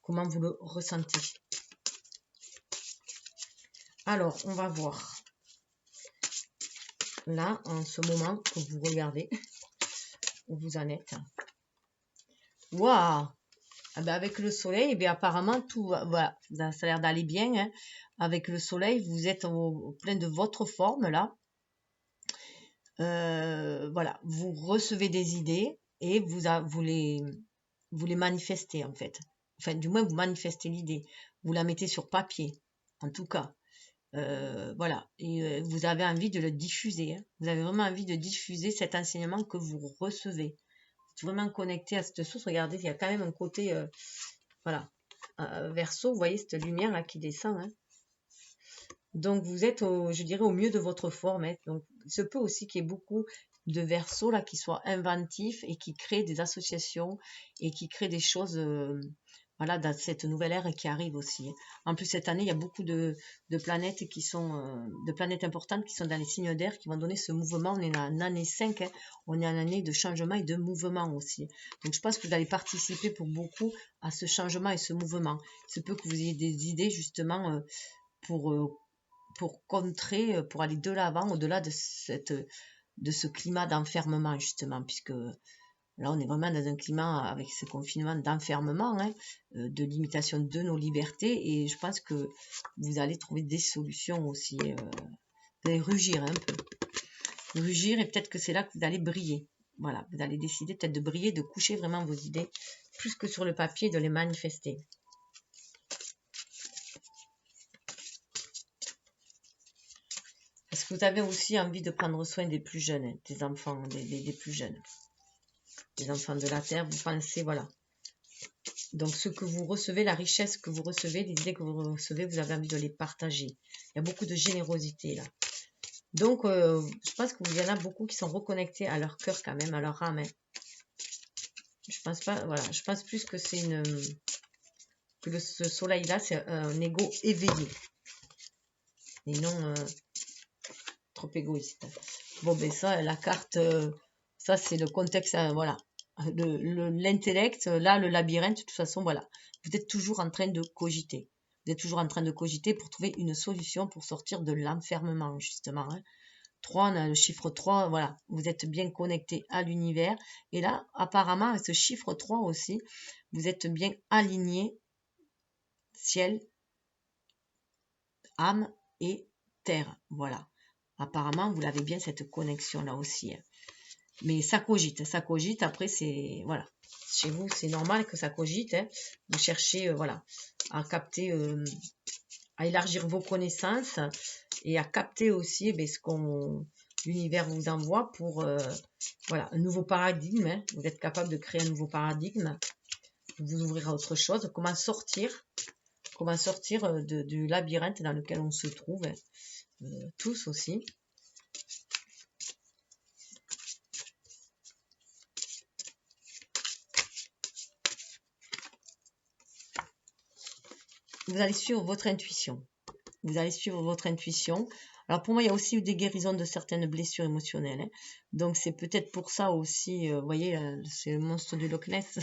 comment vous le ressentez. Alors, on va voir. Là, en ce moment que vous regardez, où vous en êtes. Waouh! Ah ben avec le soleil, eh apparemment, tout voilà, ça a l'air d'aller bien. Hein. Avec le soleil, vous êtes au plein de votre forme, là. Voilà, vous recevez des idées et vous les manifestez, en fait. Enfin, du moins, vous manifestez l'idée. Vous la mettez sur papier, en tout cas. Voilà, et vous avez envie de le diffuser. Hein. Vous avez vraiment envie de diffuser cet enseignement que vous recevez. Vous êtes vraiment connecté à cette source. Regardez, il y a quand même un côté, voilà, Verseau, vous voyez cette lumière là qui descend. Hein. Donc, vous êtes, je dirais, au mieux de votre forme. Hein. Donc, il se peut aussi qu'il y ait beaucoup de Verseaux là qui soient inventifs et qui créent des associations et qui créent des choses, voilà, dans cette nouvelle ère qui arrive aussi. En plus, cette année, il y a beaucoup de planètes qui sont, de planètes importantes qui sont dans les signes d'air qui vont donner ce mouvement. On est en année 5, hein. On est en année de changement et de mouvement aussi. Donc, je pense que vous allez participer pour beaucoup à ce changement et ce mouvement. Il se peut que vous ayez des idées justement pour, euh, pour contrer, pour aller de l'avant, au-delà de ce climat d'enfermement, justement, puisque là, on est vraiment dans un climat avec ce confinement d'enfermement, hein, de limitation de nos libertés, et je pense que vous allez trouver des solutions aussi. Vous allez rugir un peu. Rugir, et peut-être que c'est là que vous allez briller. Voilà, vous allez décider peut-être de briller, de coucher vraiment vos idées, plus que sur le papier, de les manifester. Est-ce que vous avez aussi envie de prendre soin des plus jeunes, hein, des enfants, des plus jeunes, des enfants de la Terre? Vous pensez, voilà. Donc, ce que vous recevez, la richesse que vous recevez, les idées que vous recevez, vous avez envie de les partager. Il y a beaucoup de générosité là. Donc, je pense qu'il y en a beaucoup qui sont reconnectés à leur cœur quand même, à leur âme. Hein. Je pense pas, voilà, je pense plus que c'est que ce soleil-là, c'est un ego éveillé et non trop égoïste. Bon, ben ça, la carte, ça c'est le contexte, voilà. L'intellect, là, le labyrinthe, de toute façon, voilà. Vous êtes toujours en train de cogiter. Vous êtes toujours en train de cogiter pour trouver une solution pour sortir de l'enfermement, justement. Hein. 3, on a le chiffre 3, voilà. Vous êtes bien connecté à l'univers. Et là, apparemment, avec ce chiffre 3 aussi, vous êtes bien aligné ciel, âme et terre. Voilà. Apparemment, vous l'avez bien cette connexion-là aussi. Hein. Mais ça cogite. Après, c'est voilà. Chez vous, c'est normal que ça cogite. Hein. Vous cherchez, voilà, à capter, à élargir vos connaissances et à capter aussi ce qu'on l'univers vous envoie pour voilà un nouveau paradigme. Hein. Vous êtes capable de créer un nouveau paradigme, vous ouvrir à autre chose. Comment sortir du labyrinthe dans lequel on se trouve, hein. Tous aussi. Vous allez suivre votre intuition. Vous allez suivre votre intuition. Alors pour moi, il y a aussi eu des guérisons de certaines blessures émotionnelles. Hein. Donc c'est peut-être pour ça aussi, vous voyez, c'est le monstre du Loch Ness.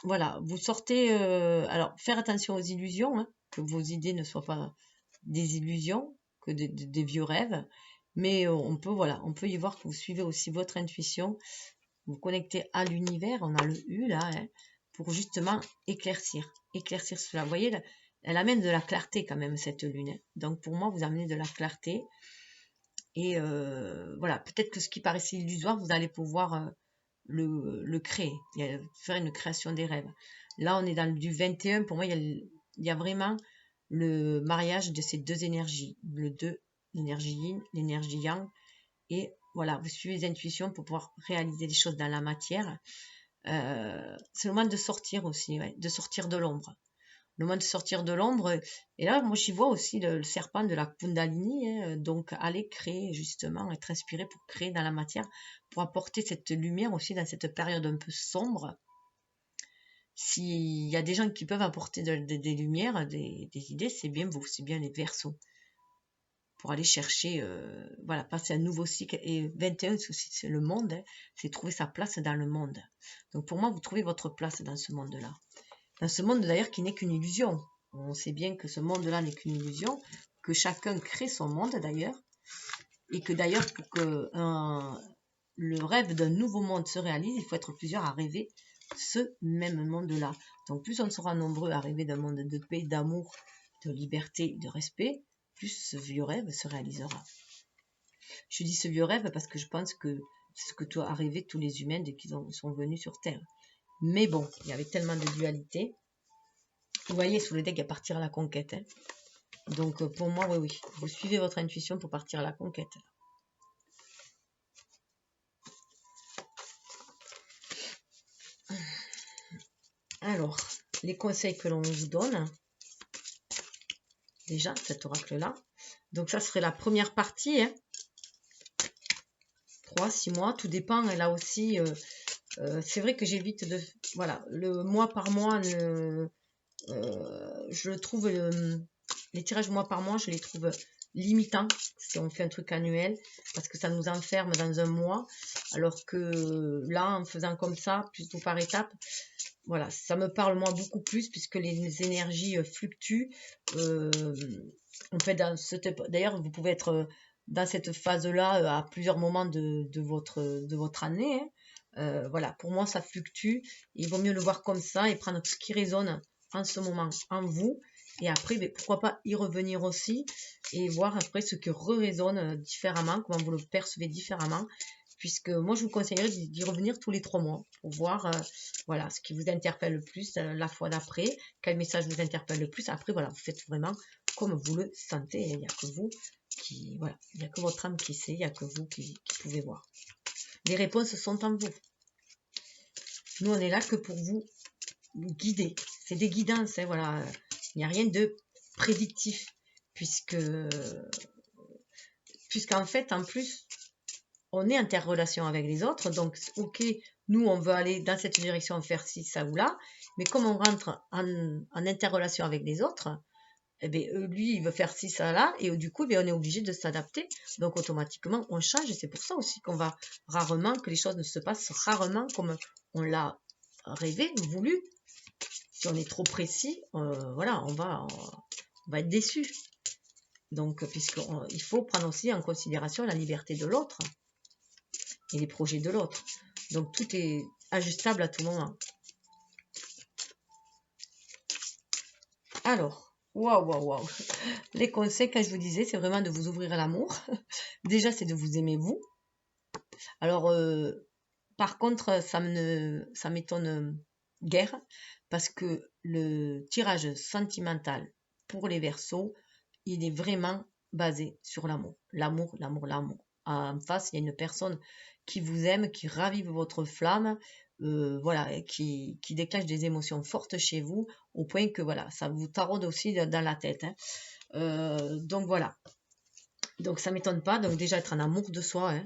Voilà, vous sortez. Alors faire attention aux illusions, hein, que vos idées ne soient pas des illusions, que des vieux rêves. Mais on peut, voilà, on peut y voir que vous suivez aussi votre intuition. Vous connectez à l'univers, on a le U là, hein, pour justement éclaircir cela. Vous voyez, elle amène de la clarté quand même, cette lune. Hein. Donc pour moi, vous amenez de la clarté. Et voilà, peut-être que ce qui paraissait illusoire, vous allez pouvoir le créer, faire une création des rêves. Là, on est dans du 21. Pour moi, il y a vraiment le mariage de ces deux énergies. Le 2, l'énergie yin, l'énergie yang. Et voilà, vous suivez les intuitions pour pouvoir réaliser des choses dans la matière. C'est le moment de sortir aussi, ouais, de sortir de l'ombre. Le moment de sortir de l'ombre. Et là, moi, j'y vois aussi le serpent de la Kundalini. Hein, donc, aller créer, justement, être inspiré pour créer dans la matière, pour apporter cette lumière aussi dans cette période un peu sombre. S'il y a des gens qui peuvent apporter des lumières, des idées, c'est bien vous, c'est bien les Verseaux. Pour aller chercher, voilà, passer un nouveau cycle. Et 21, c'est le monde, hein, c'est trouver sa place dans le monde. Donc pour moi, vous trouvez votre place dans ce monde-là. Dans ce monde d'ailleurs qui n'est qu'une illusion. On sait bien que ce monde-là n'est qu'une illusion, que chacun crée son monde d'ailleurs, et que d'ailleurs pour que le rêve d'un nouveau monde se réalise, il faut être plusieurs à rêver ce même monde-là. Donc plus on sera nombreux à rêver d'un monde de paix, d'amour, de liberté, de respect, plus ce vieux rêve se réalisera. Je dis ce vieux rêve parce que je pense que c'est ce que doivent rêver tous les humains dès qu'ils sont venus sur Terre. Mais bon, il y avait tellement de dualité. Vous voyez, sous le deck, il y a partir à la conquête. Hein. Donc pour moi, oui, vous suivez votre intuition pour partir à la conquête. Alors, les conseils que l'on vous donne. déjà, cet oracle-là. Donc, ça serait la première partie. Hein. 3, 6 mois, tout dépend. Et là aussi, c'est vrai que j'évite de... Voilà, le mois par mois, je le trouve... les tirages mois par mois, je les trouve limitants si on fait un truc annuel, parce que ça nous enferme dans un mois, alors que là, en faisant comme ça, plutôt par étapes, voilà, ça me parle moi beaucoup plus, puisque les énergies fluctuent. On peut dans d'ailleurs, vous pouvez être dans cette phase-là à plusieurs moments de votre année. Hein. Voilà, pour moi, ça fluctue. Il vaut mieux le voir comme ça et prendre ce qui résonne en ce moment en vous. Et après, ben, pourquoi pas y revenir aussi et voir après ce qui résonne différemment, comment vous le percevez différemment. Puisque moi, je vous conseillerais d'y revenir tous les 3 mois pour voir voilà, ce qui vous interpelle le plus la fois d'après, quel message vous interpelle le plus. Après, voilà, vous faites vraiment comme vous le sentez. Il n'y a que vous qui, voilà, il n'y a que votre âme qui sait, il n'y a que vous qui pouvez voir. Les réponses sont en vous. Nous, on est là que pour vous guider. C'est des guidances, hein, voilà. Il n'y a rien de prédictif, puisqu'en fait, en plus, on est interrelation avec les autres. Donc, ok, nous, on veut aller dans cette direction, faire ci, ça ou là. Mais comme on rentre en interrelation avec les autres, eh bien, lui, il veut faire ci, ça, là. Et du coup, eh bien, on est obligé de s'adapter. Donc, automatiquement, on change. Et c'est pour ça aussi qu'on va rarement, que les choses ne se passent rarement comme on l'a rêvé, voulu. Si on est trop précis, voilà, on va être déçu. Donc, puisqu'il faut prendre aussi en considération la liberté de l'autre et les projets de l'autre. Donc, tout est ajustable à tout moment. Alors, waouh. Les conseils, quand je vous disais, c'est vraiment de vous ouvrir à l'amour. Déjà, c'est de vous aimer vous. Alors, par contre, ça m'étonne guère, parce que le tirage sentimental pour les Verseaux, il est vraiment basé sur l'amour. L'amour. En face, il y a une personne qui vous aime, qui ravive votre flamme, voilà, qui déclenche des émotions fortes chez vous, au point que voilà, ça vous taraude aussi dans la tête. Hein. Donc voilà. Donc ça m'étonne pas. Donc déjà être en amour de soi. Hein.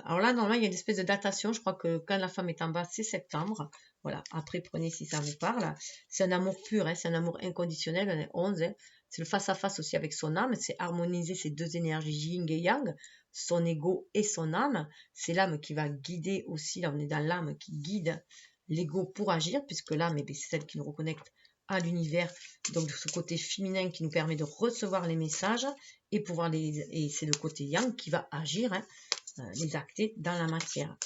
Alors là, normalement, il y a une espèce de datation. Je crois que quand la femme est en bas, c'est septembre. Voilà. Après, prenez si ça vous parle. C'est un amour pur. Hein. C'est un amour inconditionnel. On est 11. Hein. C'est le face-à-face aussi avec son âme. C'est harmoniser ces deux énergies yin et yang, son ego et son âme. C'est l'âme qui va guider aussi. Là, on est dans l'âme qui guide l'ego pour agir, puisque l'âme, c'est celle qui nous reconnecte à l'univers, donc de ce côté féminin qui nous permet de recevoir les messages et c'est le côté yang qui va agir, hein, les acter dans la matière.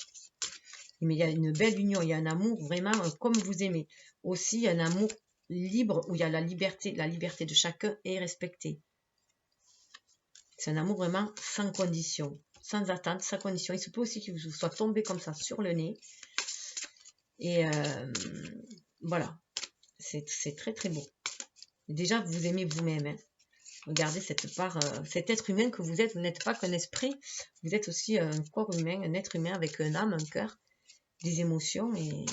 Mais il y a une belle union, il y a un amour vraiment comme vous aimez. Aussi un amour libre où il y a la liberté de chacun est respectée. C'est un amour vraiment sans condition, sans attente, sans condition. Il se peut aussi qu'il vous soit tombé comme ça sur le nez. Et voilà, c'est très très beau. Déjà, vous aimez vous-même. Hein. Regardez cette part, cet être humain que vous êtes. Vous n'êtes pas qu'un esprit, vous êtes aussi un corps humain, un être humain avec une âme, un cœur, des émotions. Et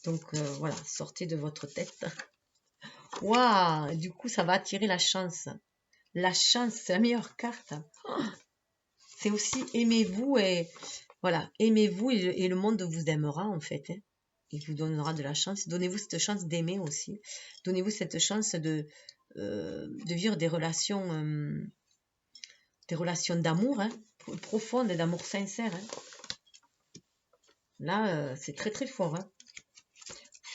donc voilà, sortez de votre tête. Waouh, du coup, ça va attirer la chance. La chance, c'est la meilleure carte. C'est aussi aimez-vous et voilà, aimez-vous et le monde vous aimera en fait. Hein. Il vous donnera de la chance. Donnez-vous cette chance d'aimer aussi. Donnez-vous cette chance de vivre des relations d'amour, hein, profondes et d'amour sincère. Hein. Là, c'est très très fort. Hein.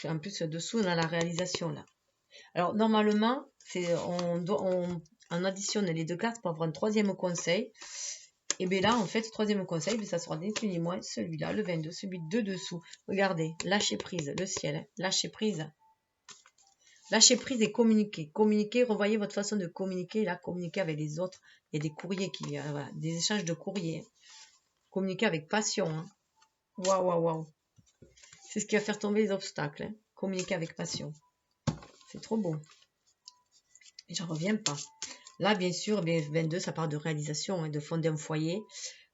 En plus, dessous, on a la réalisation là. Alors, normalement, on additionne les deux cartes pour avoir un troisième conseil. Et bien là, en fait, troisième conseil, ça sera ni plus ni moins celui-là, le 22, celui de dessous. Regardez, lâcher prise, le ciel, hein, lâcher prise. Lâcher prise et communiquer. Communiquer, revoyez votre façon de communiquer. Là, communiquer avec les autres. Il y a des courriers voilà, des échanges de courriers. Communiquer avec passion. Hein. Waouh. C'est ce qui va faire tomber les obstacles. Hein. Communiquer avec passion. C'est trop beau. Et j'en reviens pas. Là, bien sûr, 22, ça parle de réalisation, hein, de fonder un foyer,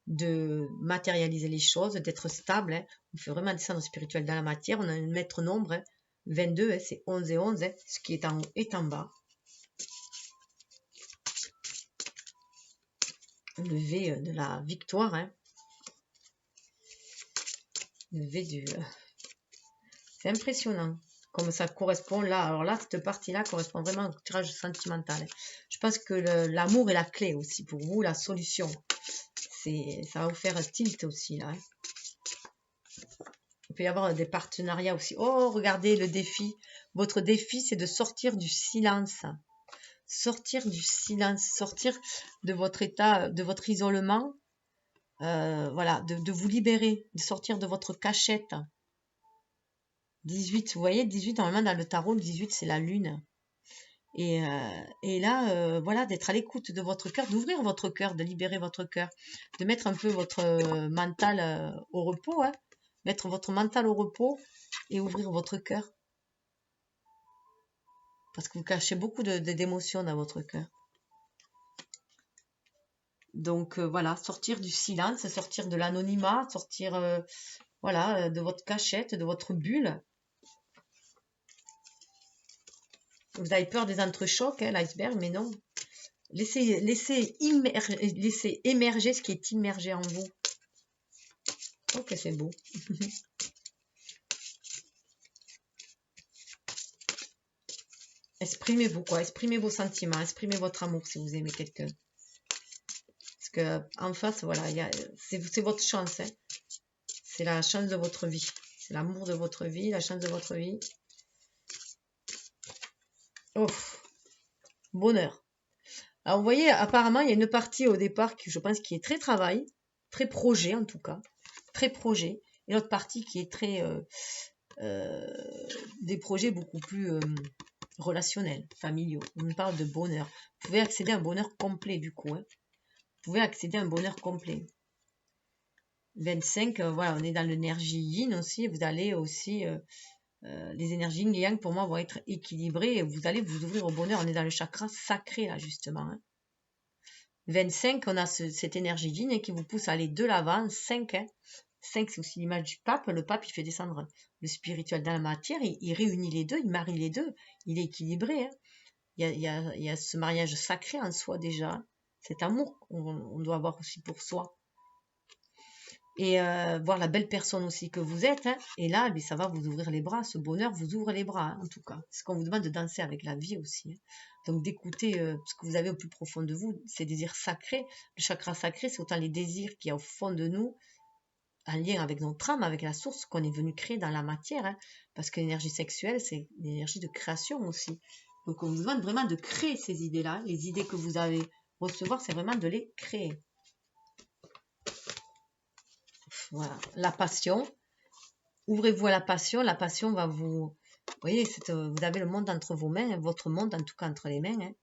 de matérialiser les choses, d'être stable. Hein. On fait vraiment descendre spirituel dans la matière. On a un maître nombre. Hein. 22, hein, c'est 11 et 11. Hein. Ce qui est en haut est en bas. le V de la victoire, hein. Le V du... C'est impressionnant. Comme ça correspond là. Alors là, cette partie-là correspond vraiment au tirage sentimental. Je pense que l'amour est la clé aussi pour vous, la solution. Ça va vous faire tilt aussi là. Il peut y avoir des partenariats aussi. Oh, regardez le défi. Votre défi, c'est de sortir du silence. Sortir du silence, sortir de votre état, de votre isolement. Voilà, de vous libérer, de sortir de votre cachette. 18, vous voyez, 18, normalement dans le tarot, le 18, c'est la lune. Et là, voilà, d'être à l'écoute de votre cœur, d'ouvrir votre cœur, de libérer votre cœur, de mettre un peu votre mental au repos, hein, mettre votre mental au repos et ouvrir votre cœur. Parce que vous cachez beaucoup d'émotions dans votre cœur. Donc voilà, sortir du silence, sortir de l'anonymat, sortir voilà, de votre cachette, de votre bulle. Vous avez peur des entrechocs, hein, l'iceberg, mais non. Laissez émerger ce qui est immergé en vous. Ok, c'est beau. Exprimez-vous, quoi. Exprimez vos sentiments, exprimez votre amour si vous aimez quelqu'un. Parce que en face, voilà, c'est votre chance. Hein. C'est la chance de votre vie. C'est l'amour de votre vie, la chance de votre vie. Oh, bonheur. Alors, vous voyez, apparemment, il y a une partie au départ qui, je pense, qui est très travail, très projet en tout cas, très projet. Et l'autre partie qui est très des projets beaucoup plus relationnels, familiaux. On parle de bonheur. Vous pouvez accéder à un bonheur complet du coup. Hein. Vous pouvez accéder à un bonheur complet. 25, voilà, on est dans l'énergie yin aussi. Vous allez aussi, les énergies yin et yang pour moi vont être équilibrées. Et vous allez vous ouvrir au bonheur. On est dans le chakra sacré là justement. Hein. 25, on a cette énergie yin qui vous pousse à aller de l'avant. 5, hein. 5, c'est aussi l'image du pape. Le pape, il fait descendre le spirituel dans la matière. Il réunit les deux, il marie les deux. Il est équilibré. Hein. Il y a ce mariage sacré en soi déjà. Cet amour qu'on doit avoir aussi pour soi. Et voir la belle personne aussi que vous êtes. Hein. Et là, ça va vous ouvrir les bras. Ce bonheur vous ouvre les bras, hein, en tout cas. C'est ce qu'on vous demande de danser avec la vie aussi. Hein. Donc d'écouter ce que vous avez au plus profond de vous, ces désirs sacrés. Le chakra sacré, c'est autant les désirs qu'il y a au fond de nous, en lien avec notre âme, avec la source qu'on est venu créer dans la matière. Hein. Parce que l'énergie sexuelle, c'est l'énergie de création aussi. Donc on vous demande vraiment de créer ces idées-là. Les idées que vous allez recevoir, c'est vraiment de les créer. Voilà, la passion. Ouvrez-vous à la passion va vous... Vous voyez, vous avez le monde entre vos mains, votre monde en tout cas entre les mains. Hein.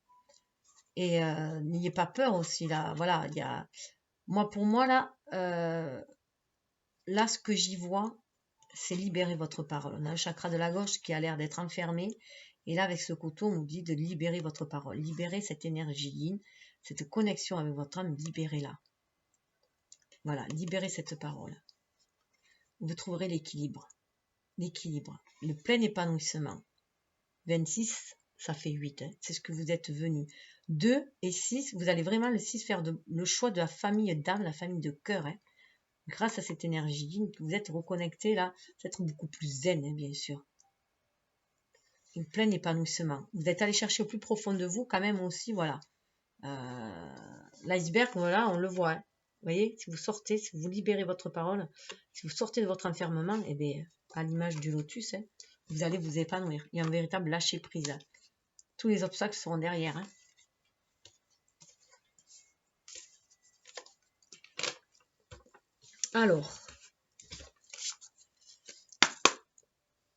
Et n'ayez pas peur aussi, là. Voilà, il y a... Moi, pour moi, là, ce que j'y vois, c'est libérer votre parole. On a un chakra de la gorge qui a l'air d'être enfermé. Et là, avec ce couteau, on nous dit de libérer votre parole. Libérer cette énergie yin, cette connexion avec votre âme, libérez-la. Voilà, libérez cette parole. Vous trouverez l'équilibre. L'équilibre. Le plein épanouissement. 26, ça fait 8. Hein. C'est ce que vous êtes venu. 2 et 6, vous allez vraiment le 6 faire le choix de la famille d'âme, la famille de cœur. Hein. Grâce à cette énergie yin, vous êtes reconnecté là, vous êtes beaucoup plus zen, hein, bien sûr. Un plein épanouissement. Vous êtes allé chercher au plus profond de vous, quand même aussi, voilà. L'iceberg, voilà, on le voit. Hein. Vous voyez, si vous sortez, si vous libérez votre parole, si vous sortez de votre enfermement, eh bien, à l'image du lotus, hein, vous allez vous épanouir. Il y a un véritable lâcher prise. Hein. Tous les obstacles seront derrière. Hein. Alors,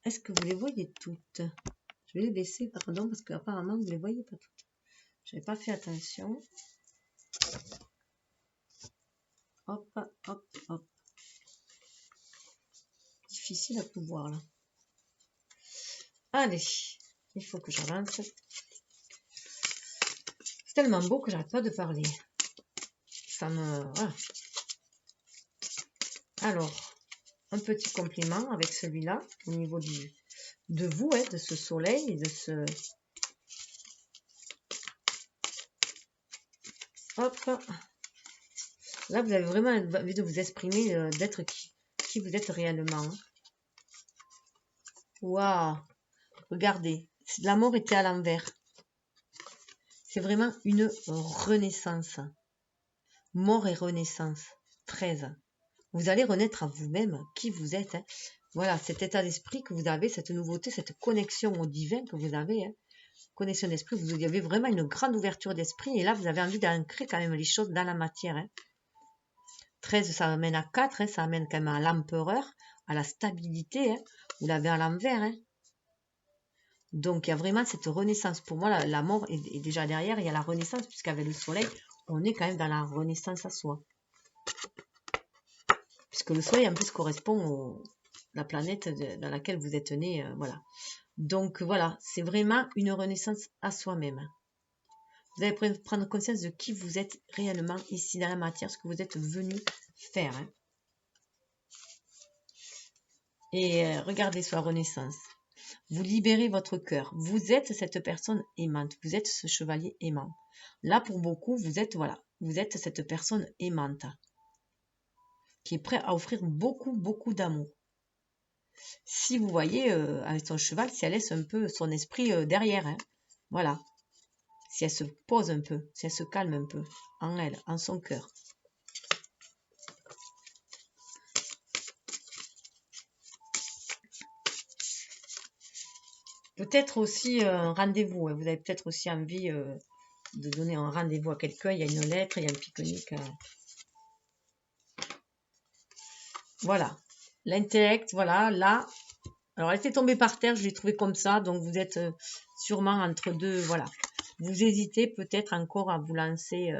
est-ce que vous les voyez toutes? Je vais les baisser, pardon, parce qu'apparemment, vous ne les voyez pas toutes. Je n'avais pas fait attention. Hop, hop, hop. Difficile à tout voir, là. Allez, il faut que j'avance. C'est tellement beau que j'arrête pas de parler. Ça me... Voilà. Alors, un petit compliment avec celui-là, au niveau de vous, hein, de ce soleil, de ce... Hop. Là, vous avez vraiment envie de vous exprimer, d'être qui vous êtes réellement. Hein. Waouh! Regardez, la mort était à l'envers. C'est vraiment une renaissance. Mort et renaissance. 13. Vous allez renaître à vous-même, qui vous êtes. Hein. Voilà, cet état d'esprit que vous avez, cette nouveauté, cette connexion au divin que vous avez. Hein. Connexion d'esprit, vous avez vraiment une grande ouverture d'esprit. Et là, vous avez envie d'ancrer quand même les choses dans la matière. Hein. 13, ça amène à 4, hein, ça amène quand même à l'empereur, à la stabilité. Hein. Vous l'avez à l'envers. Hein. Donc, il y a vraiment cette renaissance. Pour moi, la mort est déjà derrière. Il y a la renaissance, puisqu'avec le soleil, on est quand même dans la renaissance à soi. Puisque le soleil, en plus, correspond à la planète dans laquelle vous êtes né. Voilà. Donc, voilà, c'est vraiment une renaissance à soi-même. Vous allez prendre conscience de qui vous êtes réellement ici dans la matière, ce que vous êtes venu faire. Hein. Et regardez sur la renaissance. Vous libérez votre cœur. Vous êtes cette personne aimante. Vous êtes ce chevalier aimant. Là, pour beaucoup, vous êtes, voilà, vous êtes cette personne aimante qui est prête à offrir beaucoup, beaucoup d'amour. Si vous voyez, avec son cheval, si elle laisse un peu son esprit derrière, hein, voilà. Si elle se pose un peu, si elle se calme un peu en elle, en son cœur. Peut-être aussi un rendez-vous. Hein. Vous avez peut-être aussi envie de donner un rendez-vous à quelqu'un. Il y a une lettre, il y a un pique-nique. Voilà. L'intellect, voilà, là. Alors, elle était tombée par terre, je l'ai trouvée comme ça. Donc, vous êtes sûrement entre deux, voilà. Vous hésitez peut-être encore à vous lancer,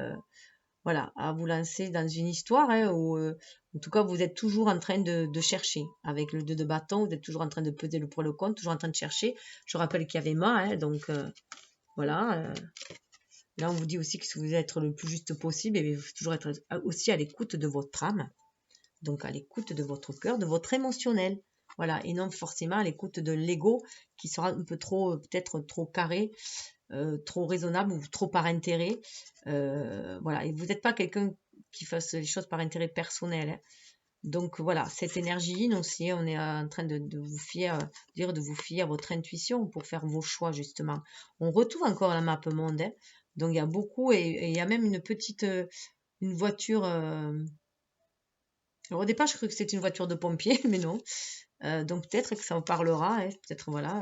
voilà, à vous lancer dans une histoire, hein, ou en tout cas, vous êtes toujours en train de chercher. Avec le 2 de bâton, vous êtes toujours en train de peser le pour le contre, toujours en train de chercher. Je rappelle qu'il y avait Ma, hein, donc voilà. Là, on vous dit aussi que si vous voulez être le plus juste possible, et il faut toujours être aussi à l'écoute de votre âme. Donc, à l'écoute de votre cœur, de votre émotionnel. Voilà, et non forcément à l'écoute de l'ego qui sera un peu trop, peut-être trop carré, trop raisonnable ou trop par intérêt. Voilà, et vous n'êtes pas quelqu'un qui fasse les choses par intérêt personnel. Hein. Donc voilà, cette énergie aussi, on est en train de vous fier, de vous fier à votre intuition pour faire vos choix justement. On retrouve encore la map monde. Hein. Donc il y a beaucoup et il y a même une petite, une voiture. Alors au départ, je croyais que c'était une voiture de pompier, mais non. Donc peut-être que ça en parlera, hein, peut-être voilà,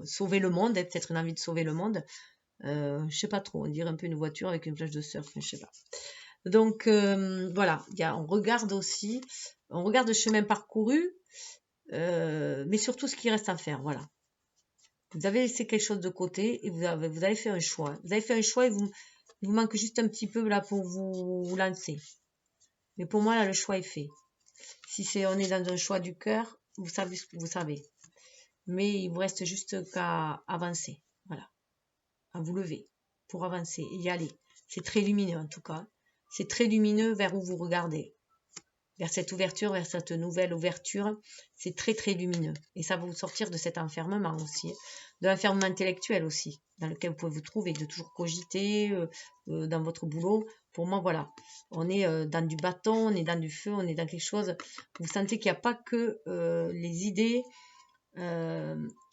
sauver le monde, hein, peut-être une envie de sauver le monde. Je sais pas trop, on dirait un peu une voiture avec une plage de surf, mais je sais pas. Donc voilà, on regarde aussi, on regarde le chemin parcouru, mais surtout ce qui reste à faire, voilà. Vous avez laissé quelque chose de côté et vous avez fait un choix. Vous avez fait un choix et il vous manque juste un petit peu là pour vous lancer. Mais pour moi, là, le choix est fait. Si on est dans un choix du cœur, vous savez ce que vous savez. Mais il vous reste juste qu'à avancer. Voilà. À vous lever pour avancer et y aller. C'est très lumineux en tout cas. C'est très lumineux vers où vous regardez. Vers cette ouverture, vers cette nouvelle ouverture. C'est très très lumineux. Et ça va vous sortir de cet enfermement aussi. De l'enfermement intellectuel aussi. Dans lequel vous pouvez vous trouver. De toujours cogiter dans votre boulot. Pour moi, voilà. On est dans du bâton, on est dans du feu, on est dans quelque chose. Vous sentez qu'il n'y a pas que les idées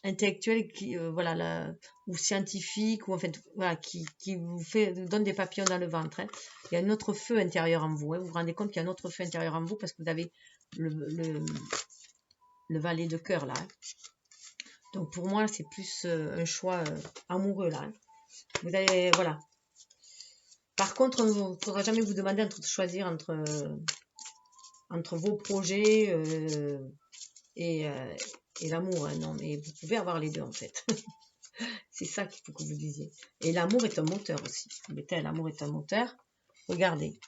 intellectuelles qui, voilà, ou scientifiques, ou en fait, voilà, qui vous donne des papillons dans le ventre. Hein. Il y a un autre feu intérieur en vous. Hein. Vous vous rendez compte qu'il y a un autre feu intérieur en vous parce que vous avez le valet de cœur là. Hein. Donc pour moi, c'est plus un choix amoureux là. Hein. Vous allez, voilà. Par contre, il ne faudra jamais vous demander de choisir entre vos projets et l'amour. Hein. Non, mais vous pouvez avoir les deux en fait. C'est ça qu'il faut que vous disiez. Et l'amour est un moteur aussi. L'amour est un moteur. Regardez.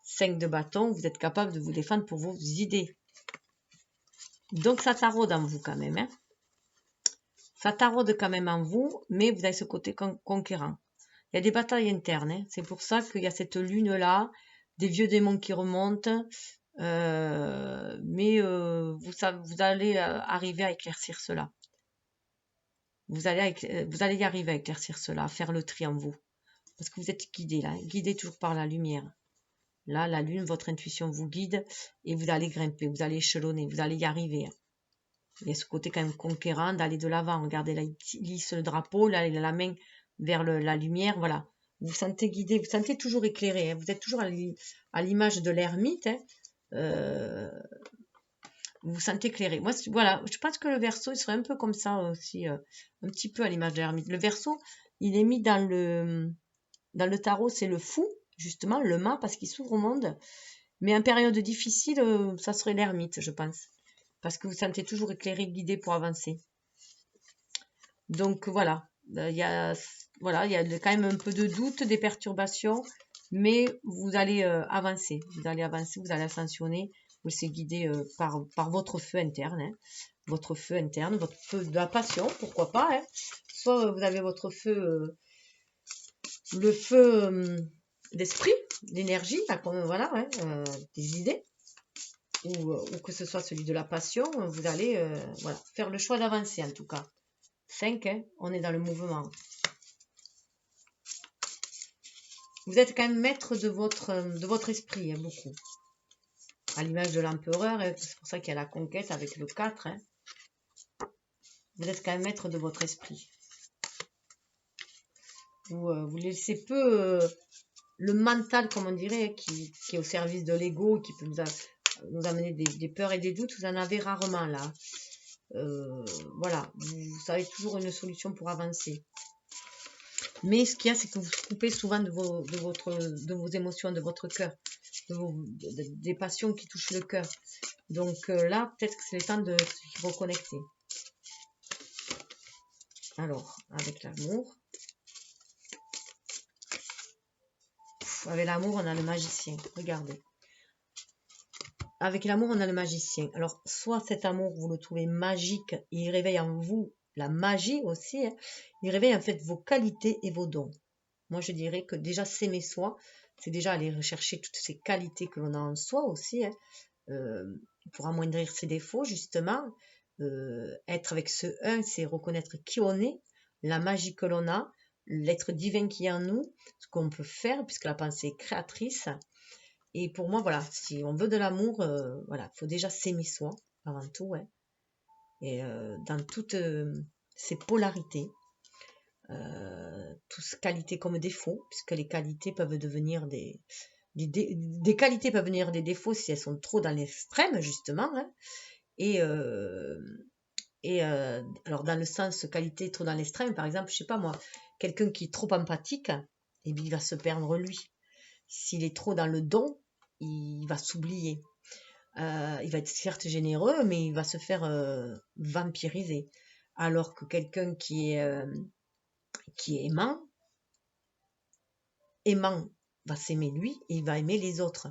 5 de bâton, vous êtes capable de vous défendre pour vos idées. Donc ça taraude en vous quand même. Hein. Ça taraude quand même en vous, mais vous avez ce côté conquérant. Il y a des batailles internes. Hein. C'est pour ça qu'il y a cette lune-là, des vieux démons qui remontent. Mais vous allez arriver à éclaircir cela. Vous allez y arriver à éclaircir cela, à faire le tri en vous. Parce que vous êtes guidé là, guidé toujours par la lumière. Là, la lune, votre intuition vous guide et vous allez grimper, vous allez échelonner, vous allez y arriver. Il y a ce côté quand même conquérant d'aller de l'avant. Regardez, là, il lisse le drapeau, là, il a la main vers la lumière, voilà. Vous vous sentez guidé, vous vous sentez toujours éclairé. Hein. Vous êtes toujours à l'image de l'ermite. Hein. Vous vous sentez éclairé. Moi, voilà, je pense que le Verseau, il serait un peu comme ça aussi, un petit peu à l'image de l'ermite. Le Verseau, il est mis dans le tarot, c'est le fou, justement, le mât, parce qu'il s'ouvre au monde. Mais en période difficile, ça serait l'ermite, je pense. Parce que vous vous sentez toujours éclairé, guidé pour avancer. Donc voilà, il y a quand même un peu de doute, des perturbations, mais vous allez avancer, vous allez ascensionner, vous laissez guider par votre feu interne, hein, votre feu de la passion, pourquoi pas, hein. Soit vous avez votre feu, le feu d'esprit, d'énergie, voilà, hein, des idées, ou que ce soit celui de la passion, vous allez voilà, faire le choix d'avancer en tout cas. 5, hein, on est dans le mouvement. Vous êtes quand même maître de votre esprit, hein, beaucoup. À l'image de l'empereur, hein, c'est pour ça qu'il y a la conquête avec le 4. Hein. Vous êtes quand même maître de votre esprit. Vous laissez peu le mental, comme on dirait, qui est au service de l'ego, qui peut nous amener des peurs et des doutes. Vous en avez rarement là. Voilà, vous savez toujours une solution pour avancer. Mais ce qu'il y a, c'est que vous vous coupez souvent de vos émotions, de votre cœur, des passions qui touchent le cœur. Donc là, peut-être que c'est le temps de se reconnecter. Alors, avec l'amour. Avec l'amour, on a le magicien. Regardez. Avec l'amour, on a le magicien. Alors, soit cet amour, vous le trouvez magique, il réveille en vous la magie aussi. Hein. Il réveille en fait vos qualités et vos dons. Moi, je dirais que déjà s'aimer soi, c'est déjà aller rechercher toutes ces qualités que l'on a en soi aussi, hein, pour amoindrir ses défauts, justement. Être avec ce 1, c'est reconnaître qui on est, la magie que l'on a, l'être divin qui est en nous, ce qu'on peut faire, puisque la pensée est créatrice. Et pour moi, voilà, si on veut de l'amour, voilà, il faut déjà s'aimer soi, avant tout, hein, et dans toutes ces polarités. Tous qualités comme défauts, puisque les qualités peuvent devenir des qualités peuvent devenir des défauts si elles sont trop dans l'extrême, justement. Hein. Et alors, dans le sens qualité trop dans l'extrême, par exemple, je sais pas moi, quelqu'un qui est trop empathique, eh bien, il va se perdre lui. S'il est trop dans le don, il va s'oublier. Il va être certes généreux, mais il va se faire vampiriser. Alors que quelqu'un qui est aimant va s'aimer lui et il va aimer les autres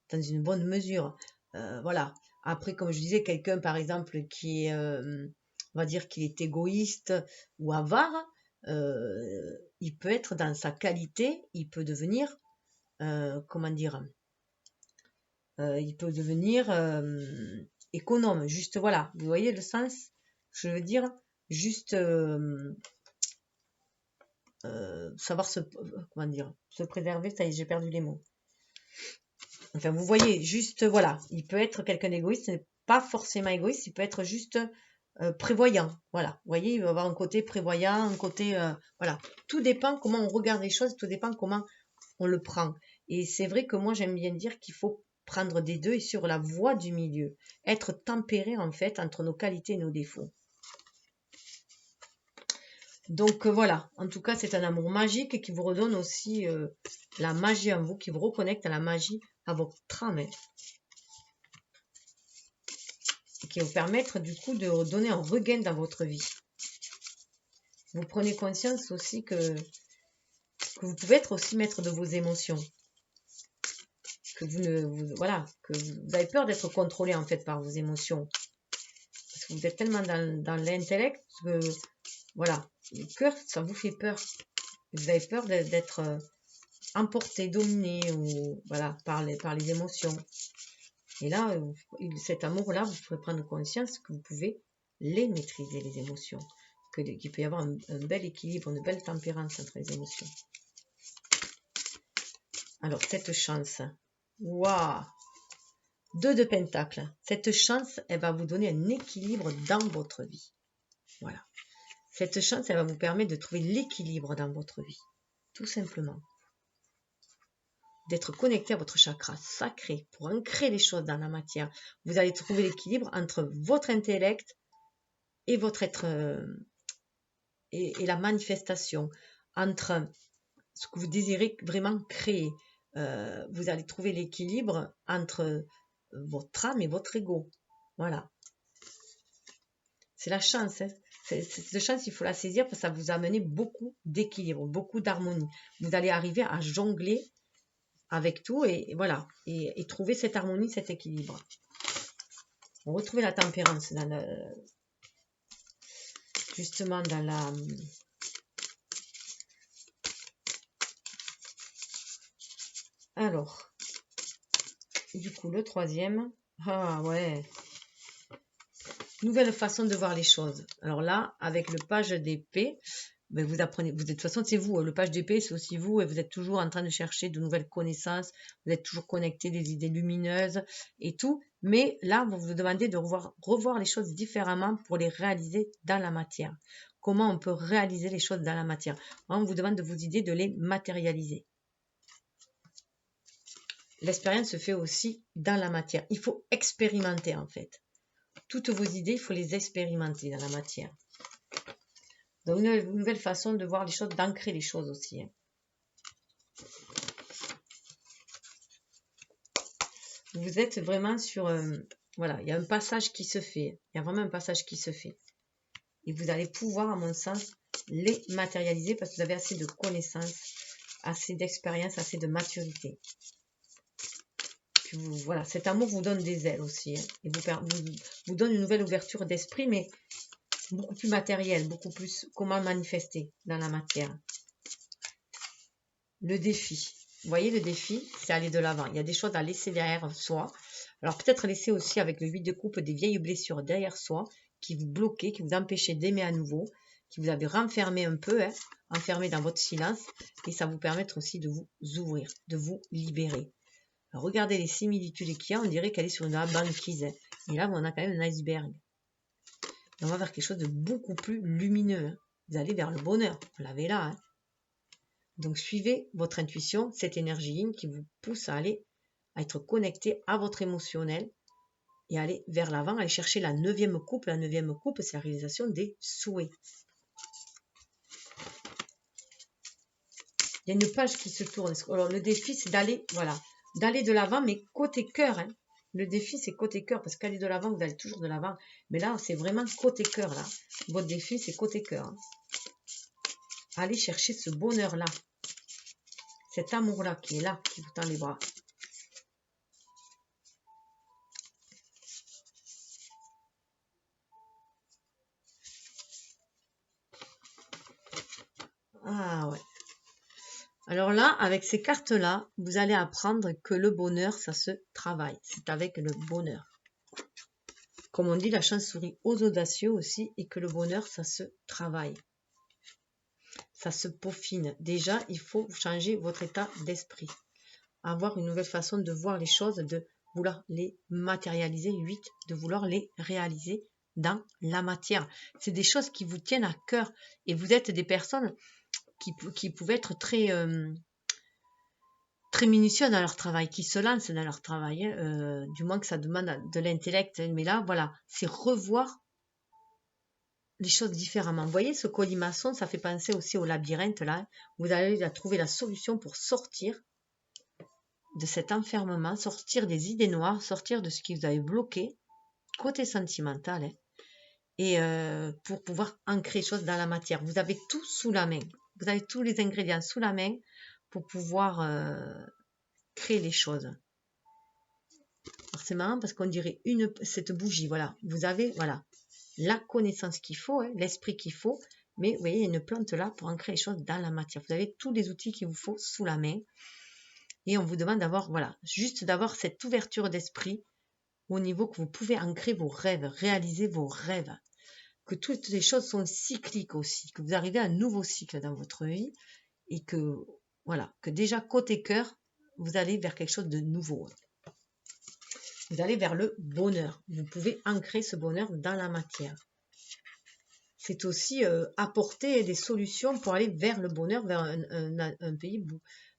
dans une bonne mesure. Voilà. Après, comme je disais, quelqu'un par exemple qui est, on va dire qu'il est égoïste ou avare, il peut être dans sa qualité, il peut devenir, comment dire, il peut devenir économe. Juste voilà, vous voyez le sens, je veux dire, juste savoir comment dire, se préserver, ça y est, j'ai perdu les mots. Enfin, vous voyez, juste, voilà, il peut être quelqu'un d'égoïste, n'est pas forcément égoïste, il peut être juste prévoyant, voilà. Vous voyez, il va avoir un côté prévoyant, un côté, voilà. Tout dépend comment on regarde les choses, tout dépend comment on le prend. Et c'est vrai que moi, j'aime bien dire qu'il faut prendre des deux et sur la voie du milieu. Être tempéré, en fait, entre nos qualités et nos défauts. Donc voilà, en tout cas, c'est un amour magique qui vous redonne aussi la magie en vous, qui vous reconnecte à la magie, à votre âme. Et qui va vous permettre du coup de donner un regain dans votre vie. Vous prenez conscience aussi que vous pouvez être aussi maître de vos émotions. Que que vous avez peur d'être contrôlé en fait par vos émotions. Parce que vous êtes tellement dans l'intellect que voilà, le cœur, ça vous fait peur. Vous avez peur d'être emporté, dominé ou voilà par les émotions. Et là, cet amour-là, vous pouvez prendre conscience que vous pouvez les maîtriser, les émotions. Qu'il peut y avoir un bel équilibre, une belle tempérance entre les émotions. Alors, cette chance, Waouh! 2 de Pentacle. Cette chance, elle va vous donner un équilibre dans votre vie. Voilà. Cette chance, elle va vous permettre de trouver l'équilibre dans votre vie. Tout simplement. D'être connecté à votre chakra sacré pour ancrer les choses dans la matière. Vous allez trouver l'équilibre entre votre intellect et votre être et la manifestation, entre ce que vous désirez vraiment créer. Vous allez trouver l'équilibre entre votre âme et votre ego. Voilà. C'est la chance. Hein. Cette chance, il faut la saisir parce que ça vous a amené beaucoup d'équilibre, beaucoup d'harmonie. Vous allez arriver à jongler avec tout et voilà. Et trouver cette harmonie, cet équilibre. On retrouve la tempérance dans justement dans la... Alors, du coup, le troisième. Ah ouais. Nouvelle façon de voir les choses. Alors là, avec le page d'épée, ben vous apprenez, de toute façon, c'est vous. Le page d'épée, c'est aussi vous et vous êtes toujours en train de chercher de nouvelles connaissances. Vous êtes toujours connecté des idées lumineuses et tout. Mais là, vous vous demandez de revoir les choses différemment pour les réaliser dans la matière. Comment on peut réaliser les choses dans la matière? On vous demande de vos idées de les matérialiser. L'expérience se fait aussi dans la matière. Il faut expérimenter en fait. Toutes vos idées, il faut les expérimenter dans la matière. Donc, une nouvelle façon de voir les choses, d'ancrer les choses aussi. Hein. Vous êtes vraiment sur... voilà, il y a un passage qui se fait. Il y a vraiment un passage qui se fait. Et vous allez pouvoir, à mon sens, les matérialiser parce que vous avez assez de connaissances, assez d'expérience, assez de maturité. Puis voilà, cet amour vous donne des ailes aussi. Hein, et vous donne une nouvelle ouverture d'esprit, mais beaucoup plus matériel, beaucoup plus comment manifester dans la matière. Le défi. Vous voyez, le défi, c'est aller de l'avant. Il y a des choses à laisser derrière soi. Alors peut-être laisser aussi avec le 8 de coupe des vieilles blessures derrière soi qui vous bloquaient, qui vous empêchaient d'aimer à nouveau, qui vous avez renfermé un peu, hein, enfermé dans votre silence. Et ça vous permettre aussi de vous ouvrir, de vous libérer. Alors, regardez les similitudes qu'il y a, on dirait qu'elle est sur une banquise. Hein. Et là, on a quand même un iceberg. Et on va vers quelque chose de beaucoup plus lumineux. Hein. Vous allez vers le bonheur. Vous l'avez là. Hein. Donc, suivez votre intuition, cette énergie yin qui vous pousse à aller, à être connecté à votre émotionnel et aller vers l'avant, aller chercher la 9e coupe. La 9e coupe, c'est la réalisation des souhaits. Il y a une page qui se tourne. Alors, le défi, c'est d'aller, voilà, d'aller de l'avant, mais côté cœur. Hein. Le défi, c'est côté cœur, parce qu'aller de l'avant, vous allez toujours de l'avant. Mais là, c'est vraiment côté cœur, là. Votre défi, c'est côté cœur. Hein. Allez chercher ce bonheur-là. Cet amour-là qui est là, qui vous tend les bras. Ah ouais. Alors là, avec ces cartes-là, vous allez apprendre que le bonheur, ça se travaille. C'est avec le bonheur. Comme on dit, la chance sourit aux audacieux aussi, et que le bonheur, ça se travaille. Ça se peaufine. Déjà, il faut changer votre état d'esprit. Avoir une nouvelle façon de voir les choses, de vouloir les matérialiser. 8, de vouloir les réaliser dans la matière. C'est des choses qui vous tiennent à cœur. Et vous êtes des personnes qui pouvaient être très minutieux dans leur travail, qui se lancent dans leur travail. Hein, du moins que ça demande de l'intellect. Mais là, voilà, c'est revoir les choses différemment. Vous voyez, ce colimaçon, ça fait penser aussi au labyrinthe, là. Vous allez trouver la solution pour sortir de cet enfermement, sortir des idées noires, sortir de ce qui vous avait bloqué, côté sentimental, hein, et pour pouvoir ancrer les choses dans la matière. Vous avez tout sous la main. Vous avez tous les ingrédients sous la main pour pouvoir créer les choses. Alors c'est marrant parce qu'on dirait cette bougie, voilà. Vous avez, voilà, la connaissance qu'il faut, hein, l'esprit qu'il faut, mais vous voyez, il y a une plante là pour ancrer les choses dans la matière. Vous avez tous les outils qu'il vous faut sous la main. Et on vous demande d'avoir, voilà, juste d'avoir cette ouverture d'esprit au niveau que vous pouvez ancrer vos rêves, réaliser vos rêves. Que toutes les choses sont cycliques aussi, que vous arrivez à un nouveau cycle dans votre vie et que, voilà, que déjà côté cœur, vous allez vers quelque chose de nouveau. Vous allez vers le bonheur. Vous pouvez ancrer ce bonheur dans la matière. C'est aussi apporter des solutions pour aller vers le bonheur, vers un pays,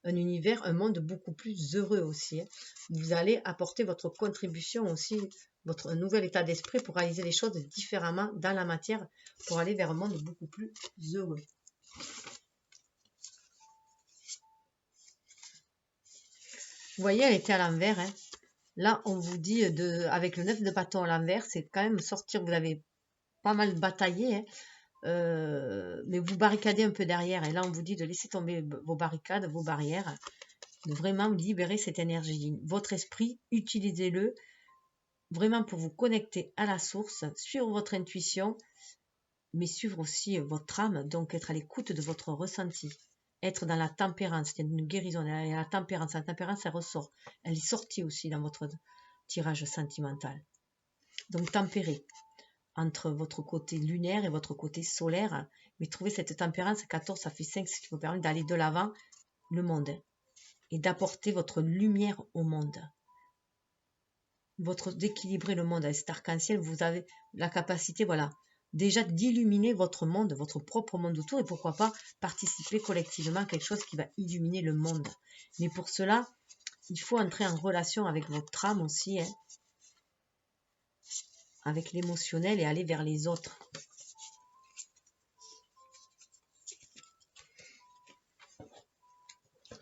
un univers, un monde beaucoup plus heureux aussi. Hein. Vous allez apporter votre contribution aussi, votre nouvel état d'esprit pour réaliser les choses différemment dans la matière, pour aller vers un monde beaucoup plus heureux. Vous voyez, elle était à l'envers. Hein. Là, on vous dit, avec le 9 de bâton à l'envers, c'est quand même sortir, vous avez pas mal bataillé, hein. Mais vous barricadez un peu derrière. Et là, on vous dit de laisser tomber vos barricades, vos barrières, de vraiment libérer cette énergie. Votre esprit, utilisez-le vraiment pour vous connecter à la source, suivre votre intuition, mais suivre aussi votre âme, donc être à l'écoute de votre ressenti. Être dans la tempérance, c'est une guérison. La tempérance, elle ressort. Elle est sortie aussi dans votre tirage sentimental. Donc tempérez entre votre côté lunaire et votre côté solaire, mais trouvez cette tempérance. 14, ça fait 5, ce qui vous permet d'aller de l'avant le monde et d'apporter votre lumière au monde. D'équilibrer le monde avec cet arc-en-ciel, vous avez la capacité, voilà, déjà d'illuminer votre monde, votre propre monde autour, et pourquoi pas participer collectivement à quelque chose qui va illuminer le monde. Mais pour cela, il faut entrer en relation avec votre âme aussi, hein, avec l'émotionnel et aller vers les autres.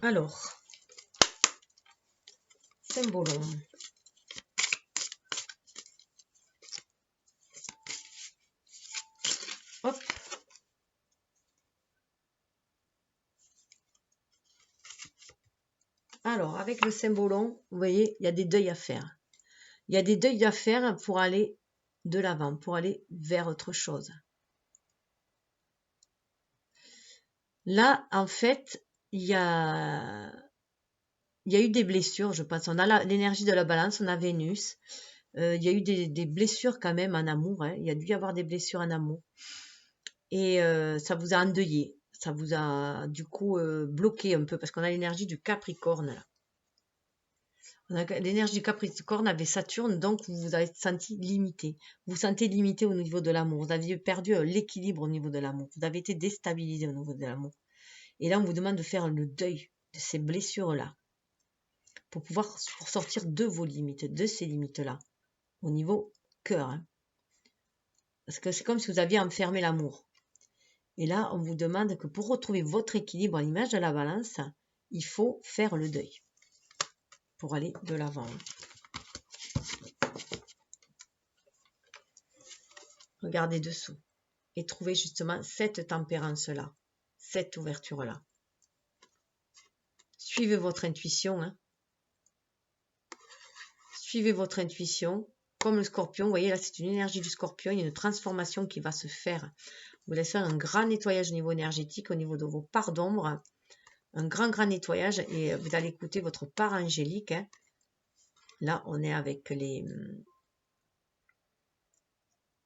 Alors, symbolon. Hop. Alors, avec le symbolon, vous voyez, il y a des deuils à faire. Il y a des deuils à faire pour aller de l'avant, pour aller vers autre chose. Là, en fait, il y a eu des blessures, je pense. On a l'énergie de la balance, on a Vénus. Il y a eu des blessures quand même en amour. Hein. Il y a dû y avoir des blessures en amour. Et ça vous a endeuillé. Ça vous a du coup bloqué un peu parce qu'on a l'énergie du Capricorne là. L'énergie du Capricorne avait Saturne, donc vous vous avez senti limité. Vous vous sentez limité au niveau de l'amour. Vous aviez perdu l'équilibre au niveau de l'amour. Vous avez été déstabilisé au niveau de l'amour. Et là, on vous demande de faire le deuil de ces blessures-là pour pouvoir sortir de vos limites, de ces limites-là, au niveau cœur. Hein. Parce que c'est comme si vous aviez enfermé l'amour. Et là, on vous demande que pour retrouver votre équilibre à l'image de la balance, il faut faire le deuil pour aller de l'avant. Regardez dessous et trouvez justement cette tempérance-là, cette ouverture-là. Suivez votre intuition. Hein. Suivez votre intuition. Comme le scorpion, vous voyez là, c'est une énergie du scorpion, il y a une transformation qui va se faire. Vous allez faire un grand nettoyage au niveau énergétique, au niveau de vos parts d'ombre, un grand nettoyage et vous allez écouter votre part angélique. Hein. Là, on est avec les...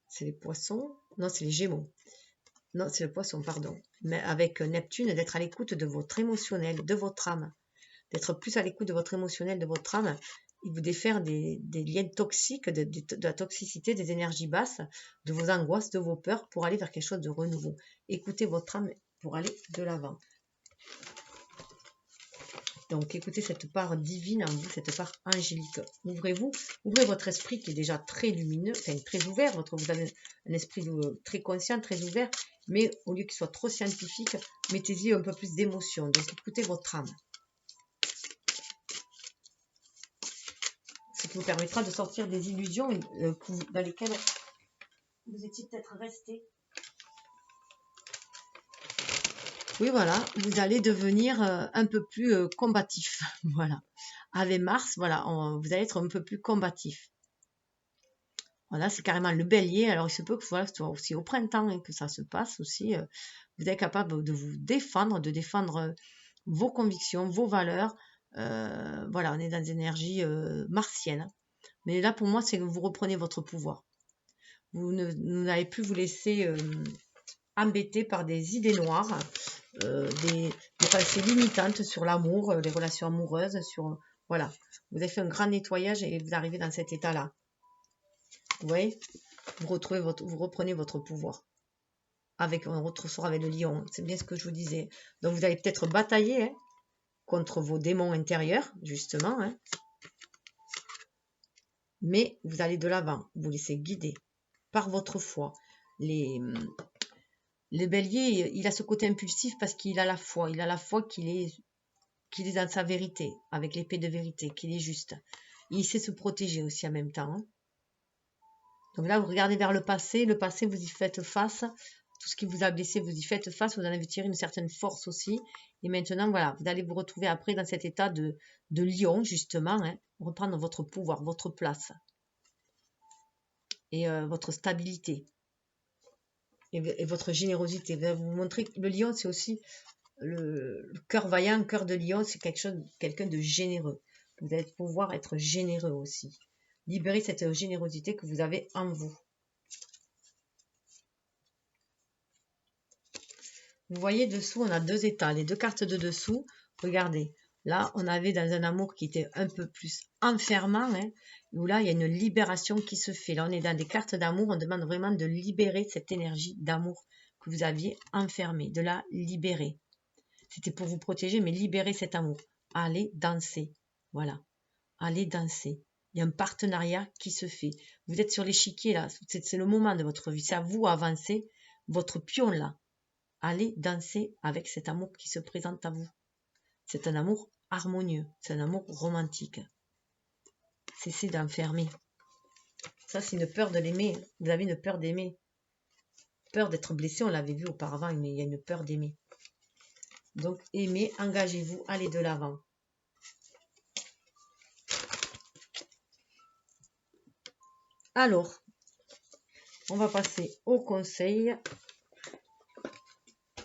C'est les poissons? Non, c'est les gémeaux. Non, c'est le poisson, pardon. Mais avec Neptune, d'être à l'écoute de votre émotionnel, de votre âme. D'être plus à l'écoute de votre émotionnel, de votre âme. Et vous défaire des liens toxiques, de la toxicité, des énergies basses, de vos angoisses, de vos peurs, pour aller vers quelque chose de renouveau. Écoutez votre âme pour aller de l'avant. Donc, écoutez cette part divine en vous, cette part angélique. Ouvrez-vous, ouvrez votre esprit qui est déjà très lumineux, enfin très ouvert. Vous avez un esprit très conscient, très ouvert, mais au lieu qu'il soit trop scientifique, mettez-y un peu plus d'émotion. Donc, écoutez votre âme. Ce qui vous permettra de sortir des illusions dans lesquelles vous étiez peut-être resté. Oui, voilà, vous allez devenir un peu plus combatif. Voilà. Avec Mars, voilà, vous allez être un peu plus combatif. Voilà, c'est carrément le bélier. Alors, il se peut que voilà, ce soit aussi au printemps et que ça se passe aussi. Vous êtes capable de vous défendre, de défendre vos convictions, vos valeurs. Voilà, on est dans des énergies martiennes. Mais là, pour moi, c'est que vous reprenez votre pouvoir. Vous n'allez plus vous laisser embêter par des idées noires. des pensées limitantes sur l'amour, les relations amoureuses, sur... Voilà, vous avez fait un grand nettoyage et vous arrivez dans cet état-là. Vous voyez, vous reprenez votre pouvoir. Avec un autre sort avec le lion, c'est bien ce que je vous disais. Donc vous allez peut-être batailler contre vos démons intérieurs, justement. Mais vous allez de l'avant, vous laissez guider par votre foi. Le bélier, il a ce côté impulsif parce qu'il a la foi. Il a la foi qu'il est dans sa vérité, avec l'épée de vérité, qu'il est juste. Il sait se protéger aussi en même temps. Donc là, vous regardez vers le passé, vous y faites face. Tout ce qui vous a blessé, vous y faites face. Vous en avez tiré une certaine force aussi. Et maintenant, voilà, vous allez vous retrouver après dans cet état de lion, justement, reprendre votre pouvoir, votre place. Et votre stabilité. Et votre générosité. Vous montrer que le lion, c'est aussi le cœur vaillant, le cœur de lion, c'est quelqu'un de généreux. Vous allez pouvoir être généreux aussi. Libérer cette générosité que vous avez en vous. Vous voyez dessous, on a deux états, les deux cartes de dessous. Regardez, là, on avait dans un amour qui était un peu plus enfermant, où là, il y a une libération qui se fait. Là, on est dans des cartes d'amour, on demande vraiment de libérer cette énergie d'amour que vous aviez enfermée, de la libérer. C'était pour vous protéger, mais libérer cet amour. Allez danser, voilà, allez danser. Il y a un partenariat qui se fait. Vous êtes sur l'échiquier, là, c'est le moment de votre vie, c'est à vous d'avancer, votre pion, là. Allez danser avec cet amour qui se présente à vous. C'est un amour harmonieux, c'est un amour romantique. Cessez d'enfermer. Ça, c'est une peur de l'aimer. Vous avez une peur d'aimer. Peur d'être blessé, on l'avait vu auparavant, mais il y a une peur d'aimer. Donc, aimez, engagez-vous, allez de l'avant. Alors, on va passer aux conseils.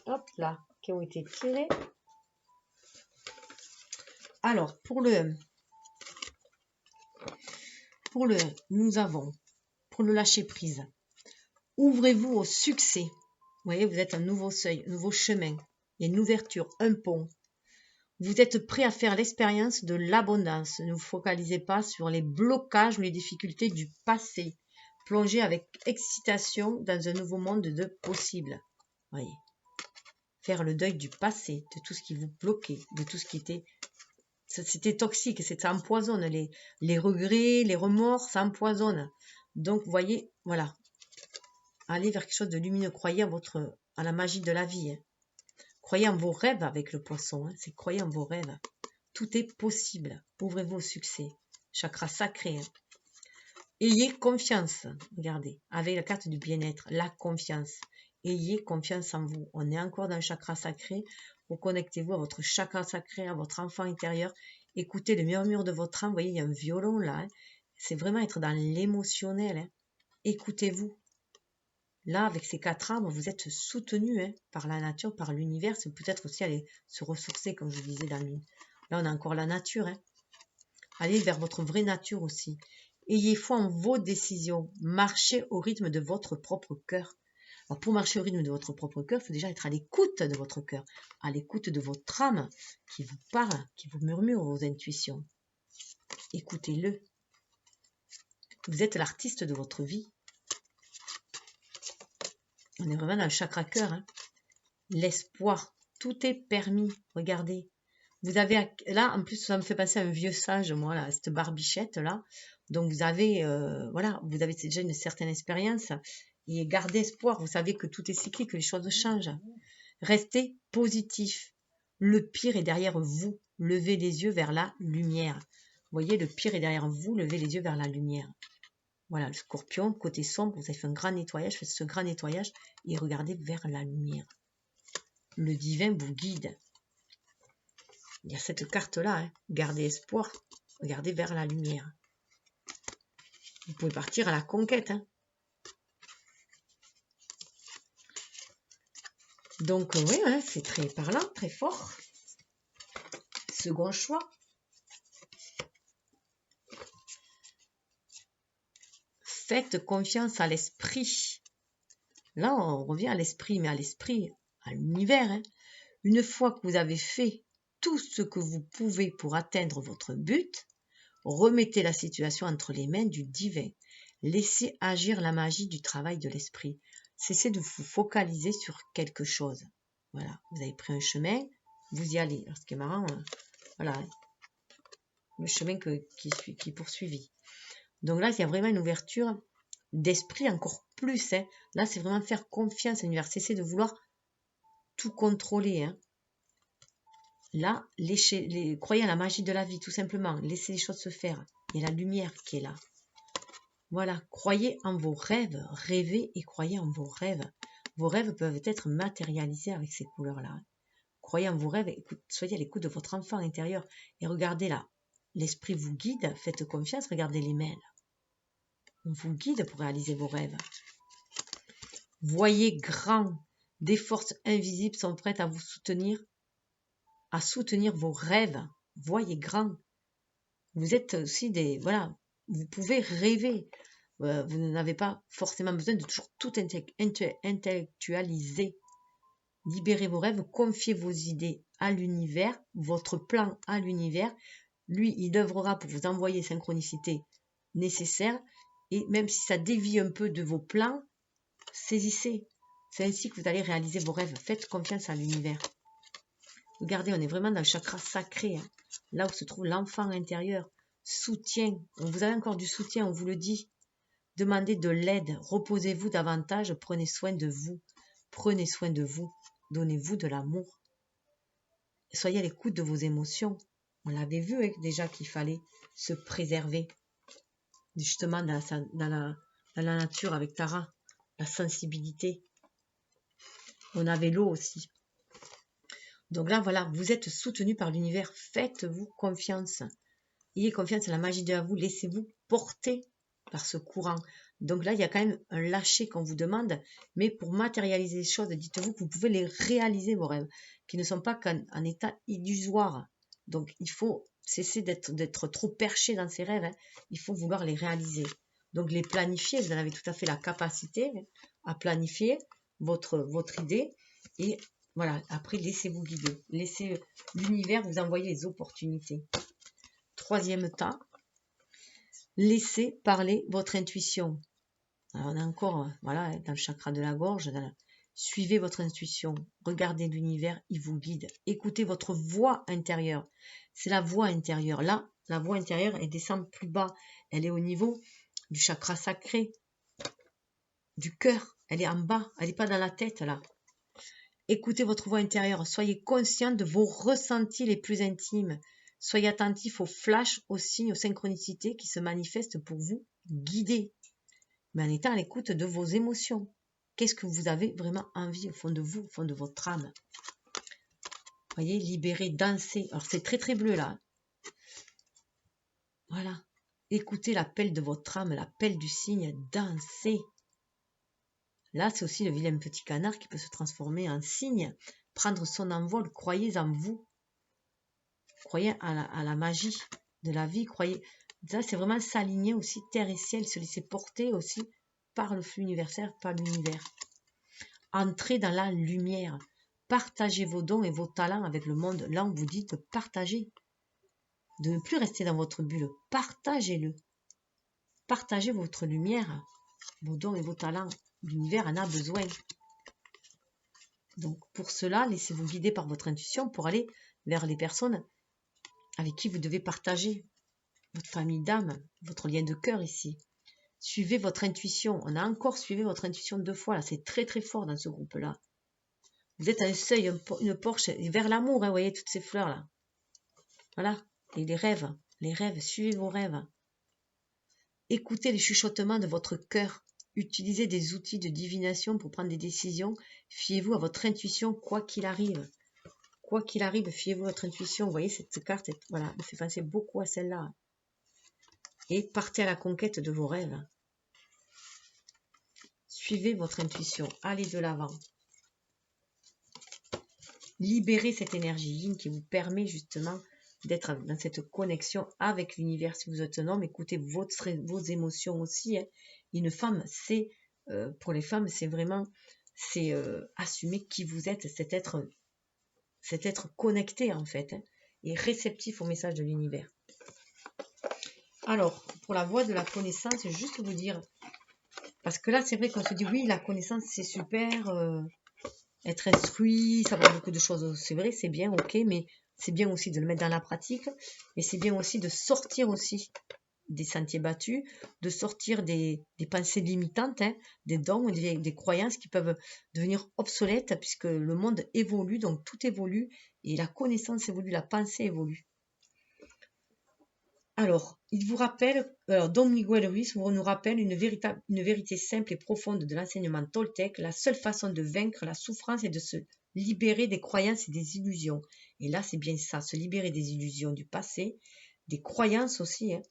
Hop là, qui ont été tirés. Alors, pour le 1, nous avons, pour le lâcher prise, ouvrez-vous au succès. Vous voyez, vous êtes un nouveau seuil, un nouveau chemin. Il y a une ouverture, un pont. Vous êtes prêt à faire l'expérience de l'abondance. Ne vous focalisez pas sur les blocages ou les difficultés du passé. Plongez avec excitation dans un nouveau monde de possibles. Voyez. Faire le deuil du passé, de tout ce qui vous bloquait, de tout ce qui était... C'était toxique, ça empoisonne. Les regrets, les remords, ça empoisonne. Donc, vous voyez, voilà. Allez vers quelque chose de lumineux. Croyez à la magie de la vie. Croyez en vos rêves avec le poisson. C'est croyez en vos rêves. Tout est possible. Ouvrez-vous au succès. Chakra sacré. Ayez confiance. Regardez, avec la carte du bien-être, la confiance. Ayez confiance en vous. On est encore dans le chakra sacré. Reconnectez-vous à votre chakra sacré, à votre enfant intérieur. Écoutez le murmure de votre âme. Vous voyez, il y a un violon là. C'est vraiment être dans l'émotionnel. Écoutez-vous. Là, avec ces 4 arbres, vous êtes soutenu par la nature, par l'univers. C'est peut-être aussi aller se ressourcer, comme je disais dans l'une. Là, on a encore la nature. Allez vers votre vraie nature aussi. Ayez foi en vos décisions. Marchez au rythme de votre propre cœur. Alors, pour marcher au rythme de votre propre cœur, il faut déjà être à l'écoute de votre cœur, à l'écoute de votre âme qui vous parle, qui vous murmure vos intuitions. Écoutez-le. Vous êtes l'artiste de votre vie. On est vraiment dans le chakra cœur. L'espoir, tout est permis. Regardez. Vous avez, là, en plus, ça me fait penser à un vieux sage, moi, là, cette barbichette-là. Donc, vous avez, voilà, vous avez déjà une certaine expérience. Et gardez espoir. Vous savez que tout est cyclique, que les choses changent. Restez positif. Le pire est derrière vous. Levez les yeux vers la lumière. Vous voyez, le pire est derrière vous. Levez les yeux vers la lumière. Voilà, le scorpion, côté sombre, vous avez fait un grand nettoyage. Faites ce grand nettoyage et regardez vers la lumière. Le divin vous guide. Il y a cette carte-là, gardez espoir, regardez vers la lumière. Vous pouvez partir à la conquête. Donc, oui, c'est très parlant, très fort. Second choix. Faites confiance à l'esprit. Là, on revient à l'esprit, mais à l'esprit, à l'univers. Une fois que vous avez fait tout ce que vous pouvez pour atteindre votre but, remettez la situation entre les mains du divin. Laissez agir la magie du travail de l'esprit. Cessez de vous focaliser sur quelque chose. Voilà, vous avez pris un chemin, vous y allez. Alors, ce qui est marrant, voilà, le chemin qui est poursuivi. Donc là, il y a vraiment une ouverture d'esprit encore plus. Hein. Là, c'est vraiment faire confiance à l'univers. Cessez de vouloir tout contrôler. Hein. Là, croyez à la magie de la vie, tout simplement. Laissez les choses se faire. Il y a la lumière qui est là. Voilà, croyez en vos rêves. Rêvez et croyez en vos rêves. Vos rêves peuvent être matérialisés avec ces couleurs-là. Croyez en vos rêves. Soyez à l'écoute de votre enfant intérieur. Et regardez là. L'esprit vous guide. Faites confiance. Regardez les mains. On vous guide pour réaliser vos rêves. Voyez grand. Des forces invisibles sont prêtes à vous soutenir. À soutenir vos rêves. Voyez grand. Vous êtes aussi des... Voilà, vous pouvez rêver. Vous n'avez pas forcément besoin de toujours tout intellectualiser. Libérez vos rêves, confiez vos idées à l'univers, votre plan à l'univers. Lui, il œuvrera pour vous envoyer les synchronicités nécessaires. Et même si ça dévie un peu de vos plans, saisissez. C'est ainsi que vous allez réaliser vos rêves. Faites confiance à l'univers. Regardez, on est vraiment dans le chakra sacré, hein, là où se trouve l'enfant intérieur. Soutien, vous avez encore du soutien, on vous le dit. Demandez de l'aide, reposez-vous davantage, prenez soin de vous. Prenez soin de vous, donnez-vous de l'amour. Soyez à l'écoute de vos émotions. On l'avait vu hein, déjà qu'il fallait se préserver. Justement dans la nature avec Tara, la sensibilité. On avait l'eau aussi. Donc là, voilà, vous êtes soutenu par l'univers. Faites-vous confiance. Ayez confiance à la magie de vous. Laissez-vous porter par ce courant. Donc là, il y a quand même un lâcher qu'on vous demande. Mais pour matérialiser les choses, dites-vous que vous pouvez les réaliser, vos rêves, qui ne sont pas qu'en état illusoire. Donc, il faut cesser d'être trop perché dans ces rêves. Hein. Il faut vouloir les réaliser. Donc, les planifier. Vous en avez tout à fait la capacité à planifier votre idée. Et voilà, après, laissez-vous guider. Laissez l'univers vous envoyer les opportunités. Troisième tas, laissez parler votre intuition. Alors on est encore voilà, dans le chakra de la gorge. Suivez votre intuition. Regardez l'univers, il vous guide. Écoutez votre voix intérieure. C'est la voix intérieure. Là, la voix intérieure, elle descend plus bas. Elle est au niveau du chakra sacré, du cœur. Elle est en bas. Elle n'est pas dans la tête, là. Écoutez votre voix intérieure. Soyez conscient de vos ressentis les plus intimes. Soyez attentif aux flashs, aux signes, aux synchronicités qui se manifestent pour vous guider. Mais en étant à l'écoute de vos émotions. Qu'est-ce que vous avez vraiment envie au fond de vous, au fond de votre âme? Voyez, libérer, danser. Alors c'est très très bleu là. Voilà. Écoutez l'appel de votre âme, l'appel du signe, dansez. Là, c'est aussi le vilain petit canard qui peut se transformer en cygne, prendre son envol. Croyez en vous. Croyez à la magie de la vie. Croyez. Ça, c'est vraiment s'aligner aussi, terre et ciel, se laisser porter aussi par le flux universel, par l'univers. Entrez dans la lumière. Partagez vos dons et vos talents avec le monde. Là, on vous dit de partager. De ne plus rester dans votre bulle. Partagez-le. Partagez votre lumière, vos dons et vos talents. L'univers en a besoin. Donc, pour cela, laissez-vous guider par votre intuition pour aller vers les personnes avec qui vous devez partager votre famille d'âme, votre lien de cœur ici. Suivez votre intuition. On a encore suivi votre intuition 2 fois. Là, c'est très très fort dans ce groupe-là. Vous êtes à un seuil, une porche vers l'amour. Hein, vous voyez toutes ces fleurs-là. Voilà. Et les rêves, suivez vos rêves. Écoutez les chuchotements de votre cœur. Utilisez des outils de divination pour prendre des décisions. Fiez-vous à votre intuition, quoi qu'il arrive. Quoi qu'il arrive, fiez-vous à votre intuition. Vous voyez, cette carte, voilà, me fait penser beaucoup à celle-là. Et partez à la conquête de vos rêves. Suivez votre intuition. Allez de l'avant. Libérez cette énergie yin qui vous permet justement d'être dans cette connexion avec l'univers. Si vous êtes un homme, écoutez vos émotions aussi. Hein. Une femme, c'est pour les femmes, c'est vraiment assumer qui vous êtes, cet être c'est être connecté en fait, hein, et réceptif au message de l'univers. Alors, pour la voie de la connaissance, juste vous dire, parce que là, c'est vrai qu'on se dit, oui, la connaissance, c'est super, être instruit, savoir beaucoup de choses, c'est vrai, c'est bien, ok, mais c'est bien aussi de le mettre dans la pratique, mais c'est bien aussi de sortir aussi des sentiers battus, de sortir des pensées limitantes, hein, des dogmes, des croyances qui peuvent devenir obsolètes, puisque le monde évolue, donc tout évolue, et la connaissance évolue, la pensée évolue. Alors, il vous rappelle, Don Miguel Ruiz nous rappelle une vérité simple et profonde de l'enseignement toltèque. La seule façon de vaincre la souffrance est de se libérer des croyances et des illusions. Et là, c'est bien ça, se libérer des illusions du passé, des croyances aussi, hein,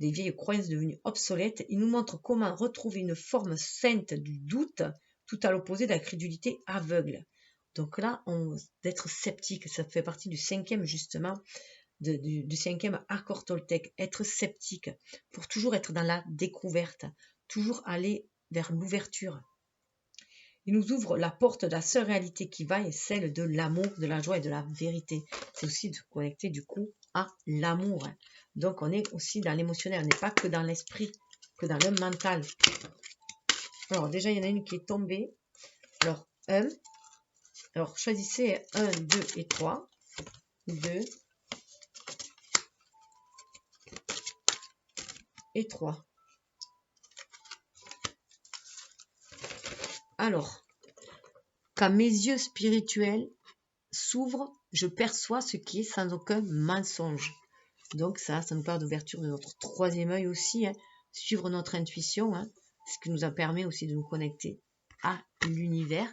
des vieilles croyances devenues obsolètes. Il nous montre comment retrouver une forme sainte du doute, tout à l'opposé de la crédulité aveugle. Donc là, d'être sceptique, ça fait partie du 5e justement, du 5e accord toltèque, être sceptique, pour toujours être dans la découverte, toujours aller vers l'ouverture. Il nous ouvre la porte de la seule réalité qui vaille, celle de l'amour, de la joie et de la vérité. C'est aussi de connecter du coup à l'amour. Donc on est aussi dans l'émotionnel, on n'est pas que dans l'esprit, que dans le mental. Alors déjà il y en a une qui est tombée. Alors 1, alors choisissez 1, 2 et 3. 2 et 3. Alors, quand mes yeux spirituels s'ouvrent, je perçois ce qui est sans aucun mensonge. Donc ça nous parle d'ouverture de notre 3e œil aussi, hein, suivre notre intuition, hein, ce qui nous permet aussi de nous connecter à l'univers.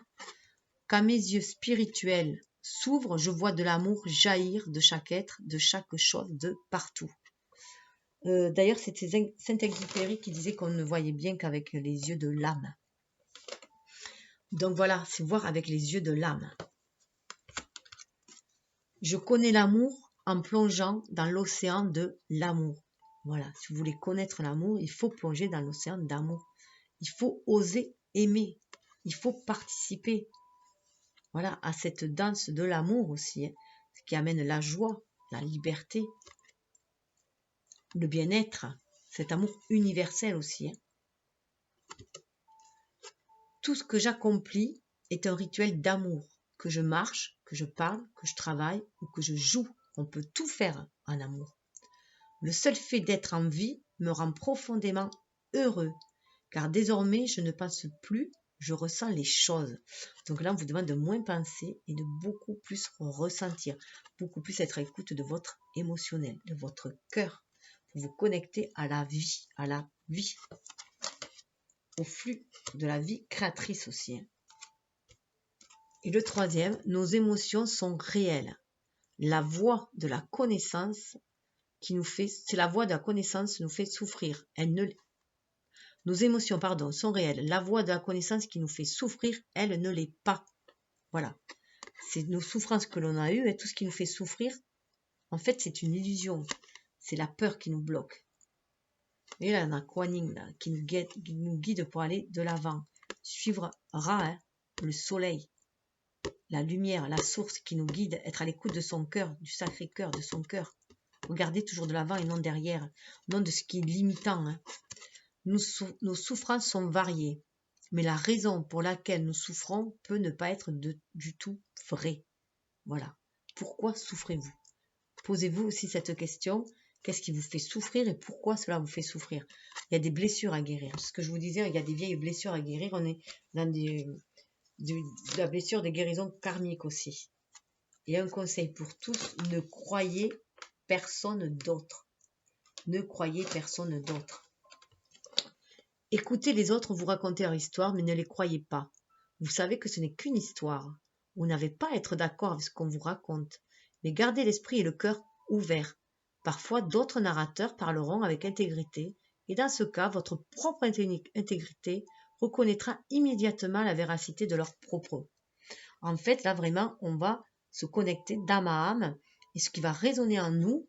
Quand mes yeux spirituels s'ouvrent, je vois de l'amour jaillir de chaque être, de chaque chose, de partout. D'ailleurs, c'était Saint-Exupéry qui disait qu'on ne voyait bien qu'avec les yeux de l'âme. Donc voilà, c'est voir avec les yeux de l'âme. Je connais l'amour en plongeant dans l'océan de l'amour. Voilà, si vous voulez connaître l'amour, il faut plonger dans l'océan d'amour. Il faut oser aimer. Il faut participer, voilà, à cette danse de l'amour aussi, hein, ce qui amène la joie, la liberté, le bien-être, cet amour universel aussi. Hein. Tout ce que j'accomplis est un rituel d'amour. Que je marche, que je parle, que je travaille ou que je joue, on peut tout faire en amour. Le seul fait d'être en vie me rend profondément heureux, car désormais je ne pense plus, je ressens les choses. Donc là, on vous demande de moins penser et de beaucoup plus ressentir, beaucoup plus être à l'écoute de votre émotionnel, de votre cœur, pour vous connecter à la vie, au flux de la vie créatrice aussi. Hein. Et le 3e, nos émotions sont réelles. La voie de la connaissance c'est la voie de la connaissance nous fait souffrir. Nos émotions, sont réelles. La voie de la connaissance qui nous fait souffrir, elle ne l'est pas. Voilà. C'est nos souffrances que l'on a eues et tout ce qui nous fait souffrir, en fait, c'est une illusion. C'est la peur qui nous bloque. Et là, on a Kuan Yin là, qui nous guide pour aller de l'avant. Suivre Ra, hein, le soleil, la lumière, la source qui nous guide, être à l'écoute de son cœur, du sacré cœur, de son cœur. Regardez toujours de l'avant et non derrière, non de ce qui est limitant. Hein. Nos souffrances sont variées, mais la raison pour laquelle nous souffrons peut ne pas être du tout vraie. Voilà. Pourquoi souffrez-vous? Posez-vous aussi cette question. Qu'est-ce qui vous fait souffrir et pourquoi cela vous fait souffrir? Il y a des blessures à guérir. Ce que je vous disais, il y a des vieilles blessures à guérir. On est dans de la blessure des guérisons karmiques aussi. Et un conseil pour tous, ne croyez personne d'autre. Ne croyez personne d'autre. Écoutez les autres vous raconter leur histoire, mais ne les croyez pas. Vous savez que ce n'est qu'une histoire. Vous n'avez pas à être d'accord avec ce qu'on vous raconte, mais gardez l'esprit et le cœur ouverts. Parfois, d'autres narrateurs parleront avec intégrité, et dans ce cas, votre propre intégrité reconnaîtra immédiatement la véracité de leurs propos. En fait, là, vraiment, on va se connecter d'âme à âme, et ce qui va résonner en nous,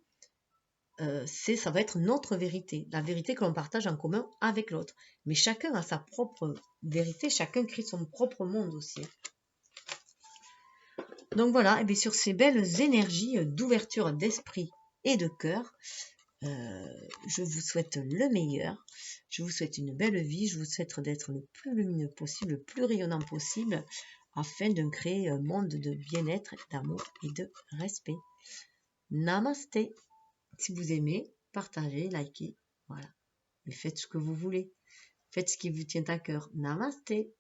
ça va être notre vérité, la vérité que l'on partage en commun avec l'autre. Mais chacun a sa propre vérité, chacun crée son propre monde aussi. Donc voilà, et bien sur ces belles énergies d'ouverture d'esprit et de cœur, je vous souhaite le meilleur. Je vous souhaite une belle vie. Je vous souhaite d'être le plus lumineux possible, le plus rayonnant possible, afin de créer un monde de bien-être, d'amour et de respect. Namasté. Si vous aimez, partagez, likez, voilà. Et faites ce que vous voulez. Faites ce qui vous tient à cœur. Namasté.